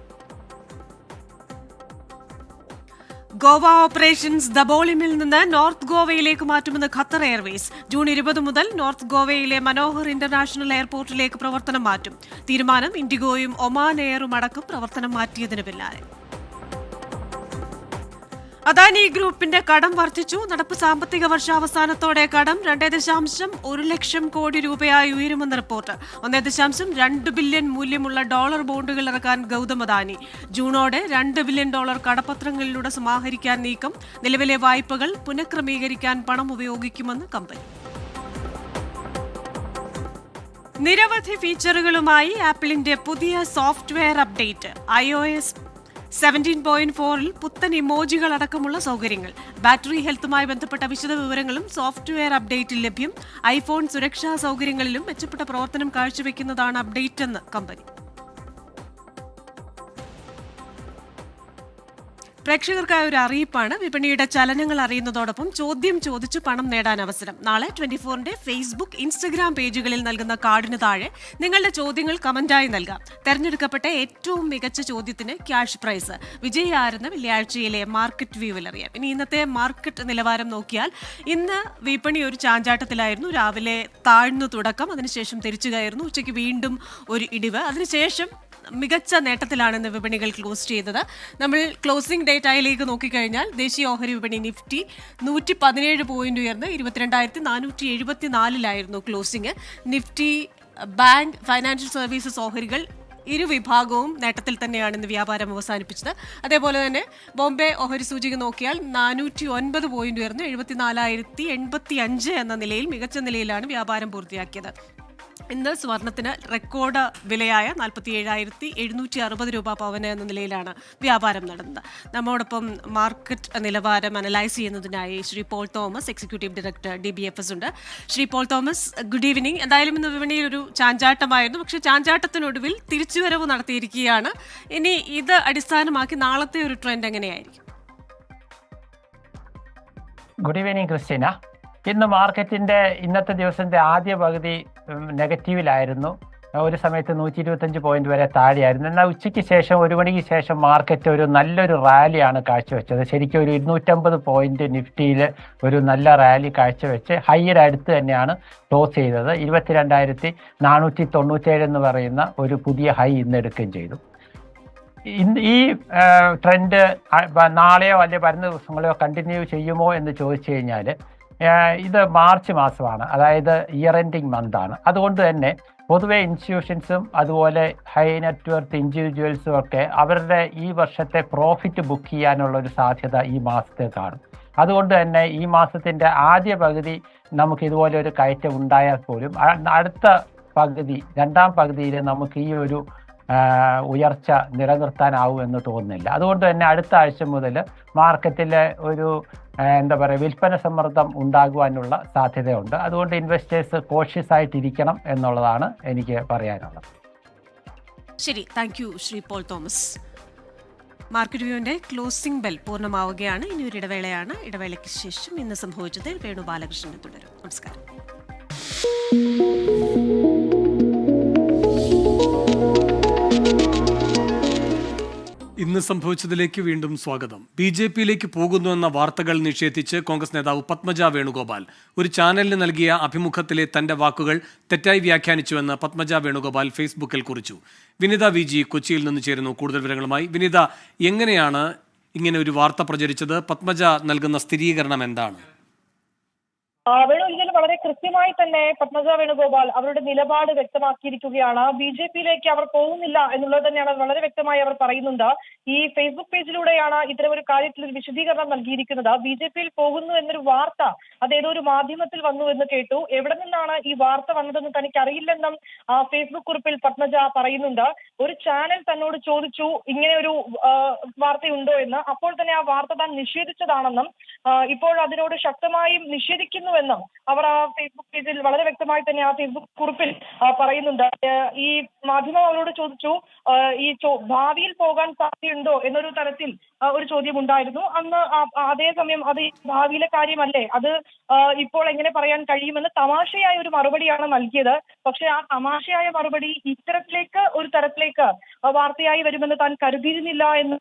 ഗോവ ഓപ്പറേഷൻസ് ദബോളിമിൽ നിന്ന് നോർത്ത് ഗോവയിലേക്ക് മാറ്റുമെന്ന് ഖത്തർ എയർവേസ്. ജൂൺ 20 മുതൽ നോർത്ത് ഗോവയിലെ മനോഹർ ഇന്റർനാഷണൽ എയർപോർട്ടിലേക്ക് പ്രവർത്തനം മാറ്റും. തീരുമാനം ഇൻഡിഗോയും ഒമാൻ എയറും അടക്കം പ്രവർത്തനം മാറ്റിയതിന് പിന്നാലെ. അദാനി ഗ്രൂപ്പിന്റെ കടം വർദ്ധിച്ചു. നടപ്പ് സാമ്പത്തിക വർഷാവസാനത്തോടെ കടം 2.1 ലക്ഷം കോടി രൂപയായി ഉയരുമെന്ന് റിപ്പോർട്ട്. 1.2 ബില്യൺ മൂല്യമുള്ള ഡോളർ ബോണ്ടുകൾ ഇറക്കാൻ ഗൗതം അദാനി. ജൂണോടെ $2 ബില്യൺ കടപ്പത്രങ്ങളിലൂടെ സമാഹരിക്കാൻ നീക്കം. നിലവിലെ വായ്പകൾ പുനഃക്രമീകരിക്കാൻ പണം ഉപയോഗിക്കുമെന്ന് കമ്പനി. നിരവധി ഫീച്ചറുകളുമായി ആപ്പിളിന്റെ പുതിയ സോഫ്റ്റ്വെയർ അപ്ഡേറ്റ്. iOS 17.4-ൽ പുത്തൻ ഇമോജികൾ അടക്കമുള്ള സൗകര്യങ്ങൾ. ബാറ്ററി ഹെൽത്തുമായി ബന്ധപ്പെട്ട വിശദ വിവരങ്ങളും സോഫ്റ്റ്വെയർ അപ്ഡേറ്റിൽ ലഭ്യം. ഐഫോൺ സുരക്ഷാ സൗകര്യങ്ങളിലും മെച്ചപ്പെട്ട പ്രവർത്തനം കാഴ്ചവെക്കുന്നതാണ് അപ്ഡേറ്റ് എന്ന് കമ്പനി. പ്രേക്ഷകർക്കായ ഒരു അറിയിപ്പാണ്. വിപണിയുടെ ചലനങ്ങൾ അറിയുന്നതോടൊപ്പം ചോദ്യം ചോദിച്ച് പണം നേടാൻ അവസരം. നാളെ 24-ന്റെ ഫേസ്ബുക്ക്, ഇൻസ്റ്റഗ്രാം പേജുകളിൽ നൽകുന്ന കാർഡിന് താഴെ നിങ്ങളുടെ ചോദ്യങ്ങൾ കമന്റായി നൽകാം. തെരഞ്ഞെടുക്കപ്പെട്ട ഏറ്റവും മികച്ച ചോദ്യത്തിന് ക്യാഷ് പ്രൈസ്. വിജയി ആരെന്ന് വെള്ളിയാഴ്ചയിലെ മാർക്കറ്റ് വ്യൂവിൽ അറിയാം. ഇനി ഇന്നത്തെ മാർക്കറ്റ് നിലവാരം നോക്കിയാൽ ഇന്ന് വിപണി ഒരു ചാഞ്ചാട്ടത്തിലായിരുന്നു. രാവിലെ താഴ്ന്നു തുടക്കം, അതിനുശേഷം തിരിച്ചു കയറുന്നു. ഉച്ചയ്ക്ക് വീണ്ടും ഒരു ഇടിവ്, അതിനുശേഷം മികച്ച നേട്ടത്തിലാണ് ഇന്ന് വിപണികൾ ക്ലോസ് ചെയ്തത്. നമ്മൾ ക്ലോസിംഗ് ഡേറ്റയിലേക്ക് നോക്കിക്കഴിഞ്ഞാൽ ദേശീയ ഓഹരി വിപണി നിഫ്റ്റി 117 പോയിന്റ് ഉയർന്ന് 22,474-ലായിരുന്നു closing. Nifty bank, financial services ഓഹരികൾ ഇരുവിഭാഗവും നേട്ടത്തിൽ തന്നെയാണ് ഇന്ന് വ്യാപാരം അവസാനിപ്പിച്ചത്. അതേപോലെ തന്നെ ബോംബെ ഓഹരി സൂചിക നോക്കിയാൽ 409 പോയിന്റ് ഉയർന്ന് 74,085 എന്ന നിലയിൽ മികച്ച നിലയിലാണ് വ്യാപാരം പൂർത്തിയാക്കിയത്. ഇന്ന് സ്വർണത്തിന് റെക്കോർഡ് വിലയായ 47,760 രൂപ പവന് എന്ന നിലയിലാണ് വ്യാപാരം നടന്നത്. നമ്മോടൊപ്പം മാർക്കറ്റ് നിലവാരം അനലൈസ് ചെയ്യുന്നതിനായി Shri Paul Thomas, executive director DBFS ഉണ്ട്. Shri Paul Thomas, good evening. എന്തായാലും ഇന്ന് വിപണിയിൽ ഒരു ചാഞ്ചാട്ടമായിരുന്നു, പക്ഷേ ചാഞ്ചാട്ടത്തിനൊടുവിൽ തിരിച്ചുവരവ് നടത്തിയിരിക്കുകയാണ്. ഇനി ഇത് അടിസ്ഥാനമാക്കി നാളത്തെ ഒരു ട്രെൻഡ് എങ്ങനെയായിരിക്കും? Good evening Christina. ഇന്ന് മാർക്കറ്റിൻ്റെ ഇന്നത്തെ ദിവസത്തെ ആദ്യ പകുതി നെഗറ്റീവിലായിരുന്നു. ഒരു സമയത്ത് 125 പോയിന്റ് വരെ താഴെയായിരുന്നു. എന്നാൽ ഉച്ചയ്ക്ക് ശേഷം 1 മണിക്ക് ശേഷം മാർക്കറ്റ് ഒരു നല്ലൊരു റാലിയാണ് കാഴ്ചവെച്ചത്. ശരിക്കും ഒരു 250 പോയിന്റ് നിഫ്റ്റിയിൽ ഒരു നല്ല റാലി കാഴ്ചവെച്ച് ഹൈയർ അടുത്ത് തന്നെയാണ് ക്ലോസ് ചെയ്തത്. 22,497 എന്ന് പറയുന്ന ഒരു പുതിയ ഹൈ ഇന്ന് എടുക്കുകയും ചെയ്തു. ഈ ട്രെൻഡ് നാളെയോ അല്ലെങ്കിൽ വരുന്ന ദിവസങ്ങളെയോ കണ്ടിന്യൂ ചെയ്യുമോ എന്ന് ചോദിച്ചു കഴിഞ്ഞാൽ ഇത് മാർച്ച് മാസമാണ്, അതായത് ഇയർ എൻഡിങ് മന്താണ്. അതുകൊണ്ട് തന്നെ പൊതുവെ ഇൻസ്റ്റിറ്റ്യൂഷൻസും അതുപോലെ ഹൈ നെറ്റ്വർത്ത് ഇൻഡിവിജ്വൽസും ഒക്കെ അവരുടെ ഈ വർഷത്തെ പ്രോഫിറ്റ് ബുക്ക് ചെയ്യാനുള്ള ഒരു സാധ്യത ഈ മാസത്തെ കാണും. അതുകൊണ്ട് തന്നെ ഈ മാസത്തിൻ്റെ ആദ്യ പകുതി നമുക്ക് ഇതുപോലെ ഒരു കയറ്റം ഉണ്ടായാൽ പോലും അടുത്ത പകുതി, രണ്ടാം പകുതിയിൽ നമുക്ക് ഈ ഒരു ഉയർച്ച നിലനിർത്താനാവുമെന്ന് തോന്നുന്നില്ല. അതുകൊണ്ട് തന്നെ അടുത്ത ആഴ്ച മുതൽ മാർക്കറ്റിലെ ഒരു എന്താ പറയുക വിൽപ്പന സമ്മർദ്ദം ഉണ്ടാകുവാനുള്ള സാധ്യതയുണ്ട്. അതുകൊണ്ട് ഇൻവെസ്റ്റേഴ്സ് കോഷ്യസ് ആയിട്ടിരിക്കണം എന്നുള്ളതാണ് എനിക്ക് പറയാനുള്ളത്. ശരി, thank you Shri Paul Thomas. Market വ്യൂവിന്റെ ക്ലോസിംഗ് ബെൽ പൂർണ്ണമാവുകയാണ്. ഇനി ഒരു ഇടവേളയാണ്. ഇടവേളയ്ക്ക് ശേഷം ഇന്ന് സംഭവിച്ചതിൽ വേണു ബാലകൃഷ്ണൻ തുടരും. നമസ്കാരം. ഇന്ന് സംഭവിച്ചതിലേക്ക് വീണ്ടും സ്വാഗതം. BJP-യിലേക്ക് പോകുന്നുവെന്ന വാർത്തകൾ നിഷേധിച്ച് കോൺഗ്രസ് നേതാവ് പത്മജ വേണുഗോപാൽ ഒരു ചാനലിന് നൽകിയ അഭിമുഖത്തിലെ തന്റെ വാക്കുകൾ തെറ്റായി വ്യാഖ്യാനിച്ചുവെന്ന് പത്മജ വേണുഗോപാൽ ഫേസ്ബുക്കിൽ കുറിച്ചു. വിനിത VG കൊച്ചിയിൽ നിന്ന് ചേരുന്നു കൂടുതൽ വിവരങ്ങളുമായി. വിനിത, എങ്ങനെയാണ് ഇങ്ങനെ ഒരു വാർത്ത പ്രചരിച്ചത്? പത്മജ നൽകുന്ന സ്ഥിരീകരണം എന്താണ്? വേണു, ഇതിൽ വളരെ കൃത്യമായി തന്നെ പത്മജ വേണുഗോപാൽ അവരുടെ നിലപാട് വ്യക്തമാക്കിയിരിക്കുകയാണ്. BJP-യിലേക്ക് അവർ പോകുന്നില്ല എന്നുള്ളത് തന്നെയാണ് വളരെ വ്യക്തമായി അവർ പറയുന്നുണ്ട്. ഈ ഫേസ്ബുക്ക് പേജിലൂടെയാണ് ഇത്തരം ഒരു കാര്യത്തിൽ ഒരു വിശദീകരണം നൽകിയിരിക്കുന്നത്. BJP-യിൽ പോകുന്നു എന്നൊരു വാർത്ത അത് ഏതോ ഒരു മാധ്യമത്തിൽ വന്നു എന്ന് കേട്ടു. എവിടെ നിന്നാണ് ഈ വാർത്ത വന്നതെന്ന് തനിക്ക് അറിയില്ലെന്നും ഫേസ്ബുക്ക് കുറിപ്പിൽ പത്മജ പറയുന്നുണ്ട്. ഒരു ചാനൽ തന്നോട് ചോദിച്ചു ഇങ്ങനെ ഒരു വാർത്തയുണ്ടോ എന്ന്. അപ്പോൾ തന്നെ ആ വാർത്ത താൻ നിഷേധിച്ചതാണെന്നും ഇപ്പോൾ അതിനോട് ശക്തമായും നിഷേധിക്കുന്നു എന്നും അവർ ആ ഫേസ്ബുക്ക് പേജിൽ വളരെ വ്യക്തമായി തന്നെ ആ ഫേസ്ബുക്ക് കുറിപ്പിൽ പറയുന്നുണ്ട്. ഈ മാധ്യമം അവരോട് ചോദിച്ചു ഈ ഭാവിയിൽ പോകാൻ സാധ്യതയുണ്ടോ എന്നൊരു തരത്തിൽ ഒരു ചോദ്യം ഉണ്ടായിരുന്നു. അന്ന് അതേസമയം അത് ഭാവിയിലെ കാര്യമല്ലേ, അത് ഇപ്പോൾ എങ്ങനെ പറയാൻ കഴിയുമെന്ന് തമാശയായ ഒരു മറുപടിയാണ് നൽകിയത്. പക്ഷെ ആ തമാശയായ മറുപടി ഇത്തരത്തിലേക്ക് ഒരു തരത്തിലേക്ക് വാർത്തയായി വരുമെന്ന് താൻ കരുതിയിരുന്നില്ല എന്ന്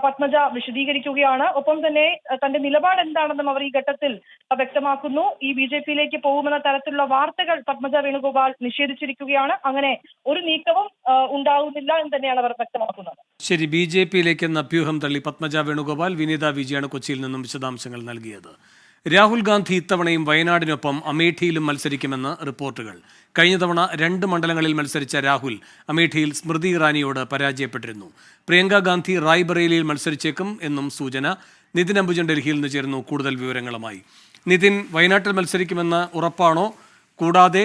പത്മജ വിശദീകരിക്കുകയാണ്. ഒപ്പം തന്നെ തന്റെ നിലപാട് എന്താണെന്നും അവർ ഈ ഘട്ടത്തിൽ വ്യക്തമാക്കുന്നു. ഈ BJP-യിലേക്ക് പോകുമെന്ന തരത്തിലുള്ള വാർത്തകൾ പത്മജ വേണുഗോപാൽ നിഷേധിച്ചിരിക്കുകയാണ്. അങ്ങനെ ഒരു നീക്കവും ഉണ്ടാകുന്നില്ല എന്ന് തന്നെയാണ് അവർ വ്യക്തമാക്കുന്നത്. ശരി, BJP-യിലേക്ക് എന്ന അഭ്യൂഹം തള്ളി പത്മജ വേണുഗോപാൽ. വിനിത VG-യാണ് കൊച്ചിയിൽ നിന്നും വിശദാംശങ്ങൾ നൽകിയത്. രാഹുൽ ഗാന്ധി ഇത്തവണയും വയനാടിനൊപ്പം അമേഠിയിലും മത്സരിക്കുമെന്ന് റിപ്പോർട്ടുകൾ. കഴിഞ്ഞ തവണ 2 മണ്ഡലങ്ങളിൽ മത്സരിച്ച രാഹുൽ അമേഠിയിൽ സ്മൃതി ഇറാനിയോട് പരാജയപ്പെട്ടിരുന്നു. പ്രിയങ്ക ഗാന്ധി റായ്ബറേലിയിൽ മത്സരിച്ചേക്കും എന്നും സൂചന. നിതിൻ അംബുജൻ ഡൽഹിയിൽ നിന്ന് ചേർന്നു കൂടുതൽ വിവരങ്ങളുമായി. നിതിൻ, വയനാട്ടിൽ മത്സരിക്കുമെന്ന് ഉറപ്പാണോ? കൂടാതെ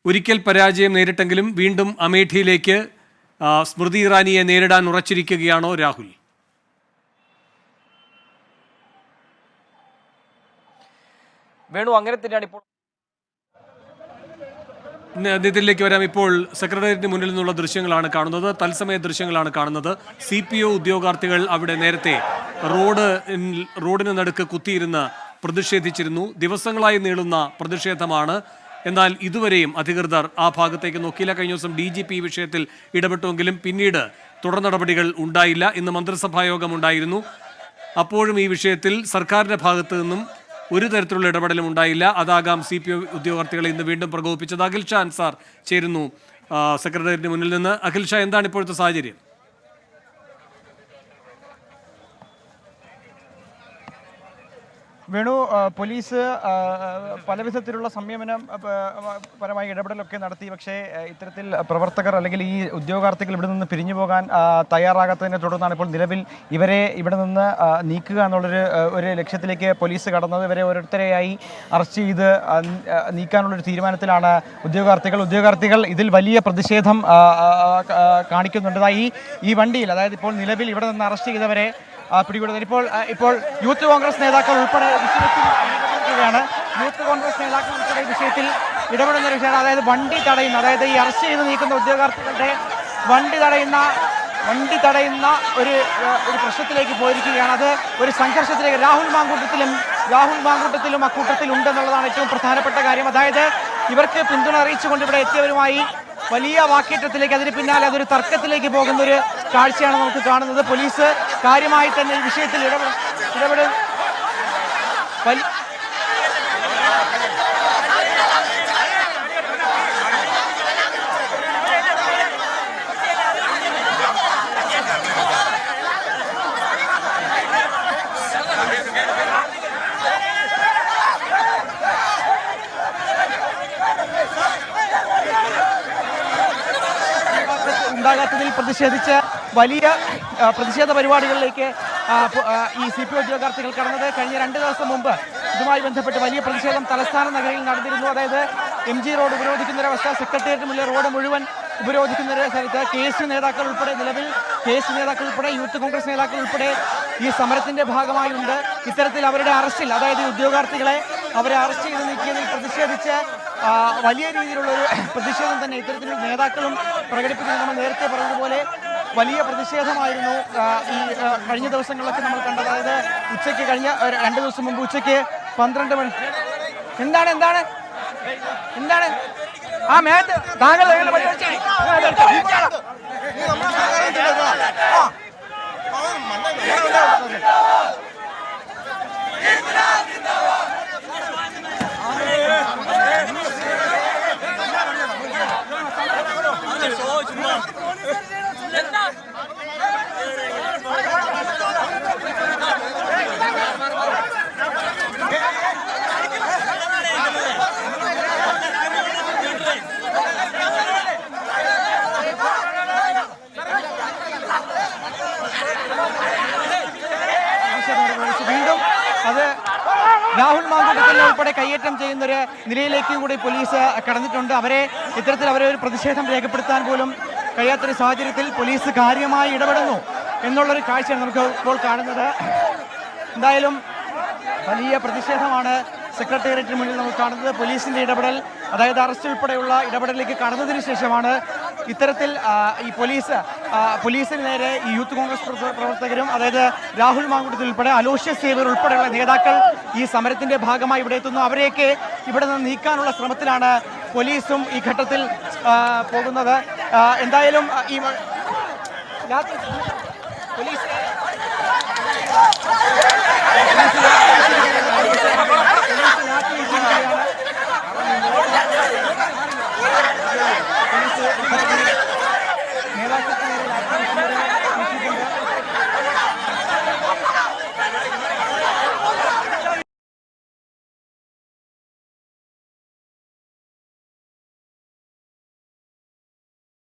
ഒരിക്കൽ പരാജയം നേരിട്ടെങ്കിലും വീണ്ടും അമേഠിയിലേക്ക് സ്മൃതി ഇറാനിയെ നേരിടാൻ ഉറച്ചിരിക്കുകയാണോ രാഹുൽ? വേണു, അങ്ങനെ തന്നെയാണ് ഇപ്പോൾ. നിതിനിലേക്ക് വരാം. ഇപ്പോൾ സെക്രട്ടേറിയറ്റിന് മുന്നിൽ നിന്നുള്ള ദൃശ്യങ്ങളാണ് കാണുന്നത്, തത്സമയ ദൃശ്യങ്ങളാണ് കാണുന്നത്. CPO ഉദ്യോഗാർത്ഥികൾ അവിടെ നേരത്തെ റോഡിന് നടുക്ക് കുത്തിയിരുന്ന് പ്രതിഷേധിച്ചിരുന്നു. ദിവസങ്ങളായി നീളുന്ന പ്രതിഷേധമാണ്. എന്നാൽ ഇതുവരെയും അധികൃതർ ആ ഭാഗത്തേക്ക് നോക്കിയില്ല. കഴിഞ്ഞ ദിവസം DGP ഈ വിഷയത്തിൽ ഇടപെട്ടുവെങ്കിലും പിന്നീട് തുടർ നടപടികൾ ഉണ്ടായില്ല. ഇന്ന് മന്ത്രിസഭാ യോഗം ഉണ്ടായിരുന്നു. അപ്പോഴും ഈ വിഷയത്തിൽ സർക്കാരിൻ്റെ ഭാഗത്തു നിന്നും ഒരു തരത്തിലുള്ള ഇടപെടലും ഉണ്ടായില്ല. അതാകാം CPO ഉദ്യോഗാർത്ഥികളെ ഇന്ന് വീണ്ടും പ്രകോപിപ്പിച്ചത്. അഖിൽ ഷാ അൻസാർ ചേരുന്നു സെക്രട്ടേറിയറ്റിന് മുന്നിൽ നിന്ന്. അഖിൽ ഷാ, എന്താണ് ഇപ്പോഴത്തെ സാഹചര്യം? വേണു, പോലീസ് പലവിധത്തിലുള്ള സംയമനം പരമായ ഇടപെടലൊക്കെ നടത്തി. പക്ഷേ ഇത്തരത്തിൽ പ്രവർത്തകർ അല്ലെങ്കിൽ ഈ ഉദ്യോഗാർത്ഥികൾ ഇവിടെ നിന്ന് പിരിഞ്ഞു പോകാൻ തയ്യാറാകാത്തതിനെ തുടർന്നാണ് ഇപ്പോൾ നിലവിൽ ഇവരെ ഇവിടെ നിന്ന് നീക്കുക എന്നുള്ളൊരു ലക്ഷ്യത്തിലേക്ക് പോലീസ് കടന്നത്. ഇവരെ ഓരോരുത്തരെയായി അറസ്റ്റ് ചെയ്ത് നീക്കാനുള്ളൊരു തീരുമാനത്തിലാണ് ഉദ്യോഗാർത്ഥികൾ ഇതിൽ വലിയ പ്രതിഷേധം കാണിക്കുന്നുണ്ട്. ഈ വണ്ടിയിൽ, അതായത് ഇപ്പോൾ നിലവിൽ ഇവിടെ നിന്ന് അറസ്റ്റ് ചെയ്തവരെ പിടികൂടുന്നത് ഇപ്പോൾ യൂത്ത് കോൺഗ്രസ് നേതാക്കൾ ഉൾപ്പെടെ വിഷയത്തിലാണ്. യൂത്ത് കോൺഗ്രസ് നേതാക്കൾ ഉൾപ്പെടെ വിഷയത്തിൽ ഇടപെടുന്ന ഒരു വിഷയമാണ്. അതായത് വണ്ടി തടയുന്ന, അതായത് ഈ അറസ്റ്റ് ചെയ്ത് നീക്കുന്ന ഉദ്യോഗാർത്ഥികളുടെ വണ്ടി തടയുന്ന ഒരു പ്രശ്നത്തിലേക്ക് പോയിരിക്കുകയാണ്. അത് ഒരു സംഘർഷത്തിലേക്ക് രാഹുൽ മാങ്കൂട്ടത്തിലും അക്കൂട്ടത്തിൽ ഉണ്ടെന്നുള്ളതാണ് ഏറ്റവും പ്രധാനപ്പെട്ട കാര്യം. അതായത് ഇവർക്ക് പിന്തുണ അറിയിച്ചുകൊണ്ട് ഇവിടെ എത്തിയവരുമായി വലിയ വാക്കേറ്റത്തിലേക്ക്, അതിന് പിന്നാലെ അതൊരു തർക്കത്തിലേക്ക് പോകുന്ന ഒരു കാഴ്ചയാണ് നമുക്ക് കാണുന്നത്. പോലീസ് കാര്യമായി തന്നെ ഈ വിഷയത്തിൽ ഇടപെടൽ നൽകാത്തതിൽ പ്രതിഷേധിച്ച് വലിയ പ്രതിഷേധ പരിപാടികളിലേക്ക് ഈ CPO ഉദ്യോഗാർത്ഥികൾ കടന്നത്. കഴിഞ്ഞ 2 ദിവസം മുമ്പ് ഇതുമായി ബന്ധപ്പെട്ട് വലിയ പ്രതിഷേധം തലസ്ഥാന നഗരിയിൽ നടന്നിരുന്നു. അതായത് MG റോഡ് ഉപരോധിക്കുന്നൊരവസ്ഥ, സെക്രട്ടേറിയറ്റ് മുന്നിലെ റോഡ് മുഴുവൻ ഉപരോധിക്കുന്ന ഒരു സ്ഥലത്ത് KSU നേതാക്കൾ ഉൾപ്പെടെ, നിലവിൽ KSU നേതാക്കൾ ഉൾപ്പെടെ, യൂത്ത് കോൺഗ്രസ് നേതാക്കൾ ഉൾപ്പെടെ ഈ സമരത്തിന്റെ ഭാഗമായുണ്ട്. ഇത്തരത്തിൽ അവരുടെ അറസ്റ്റിൽ, അതായത് ഉദ്യോഗാർത്ഥികളെ അവരെ അറസ്റ്റ് ചെയ്ത് നീക്കിയതിൽ പ്രതിഷേധിച്ച് വലിയ രീതിയിലുള്ളൊരു പ്രതിഷേധം തന്നെ ഇത്തരത്തിലുള്ള നേതാക്കളും പ്രകടിപ്പിക്കുന്നത്. നമ്മൾ നേരത്തെ പറഞ്ഞതുപോലെ വലിയ പ്രതിഷേധമായിരുന്നു ഈ കഴിഞ്ഞ ദിവസങ്ങളിലൊക്കെ നമ്മൾ കണ്ടത്. അതായത് ഉച്ചയ്ക്ക് കഴിഞ്ഞ 2 ദിവസം മുമ്പ് ഉച്ചയ്ക്ക് 12 മണി. എന്താണ് എന്താണ് എന്താണ് ആ മേത്ത് താങ്കൾ വീണ്ടും അത് രാഹുൽ മാങ്കൂട്ടത്തിൽ ഉൾപ്പെടെ കയ്യേറ്റം ചെയ്യുന്നൊരു നിലയിലേക്കും കൂടി പോലീസ് കടന്നിട്ടുണ്ട്. അവരെ ഒരു പ്രതിഷേധം രേഖപ്പെടുത്താൻ പോലും കഴിയാത്തൊരു സാഹചര്യത്തിൽ പോലീസ് കാര്യമായി ഇടപെടുന്നു എന്നുള്ളൊരു കാഴ്ചയാണ് നമുക്ക് ഇപ്പോൾ കാണുന്നത്. എന്തായാലും വലിയ പ്രതിഷേധമാണ് സെക്രട്ടേറിയറ്റിന് മുന്നിൽ നമ്മൾ കാണുന്നത്. പോലീസിന്റെ ഇടപെടൽ, അതായത് അറസ്റ്റ് ഉൾപ്പെടെയുള്ള ഇടപെടലിലേക്ക് കടന്നതിന് ശേഷമാണ് ഇത്തരത്തിൽ ഈ പോലീസിന് നേരെ ഈ യൂത്ത് കോൺഗ്രസ് പ്രവർത്തകരും, അതായത് രാഹുൽ മാങ്കൂട്ടത്തിൽ ഉൾപ്പെടെ, അലോഷ്യസ് സേവ്യർ ഉൾപ്പെടെയുള്ള നേതാക്കൾ ഈ സമരത്തിന്റെ ഭാഗമായി ഇവിടെ എത്തുന്നു. അവരെയൊക്കെ ഇവിടെ നിന്ന് നീക്കാനുള്ള ശ്രമത്തിലാണ് പോലീസും ഈ ഘട്ടത്തിൽ പോകുന്നത്. എന്തായാലും ഈ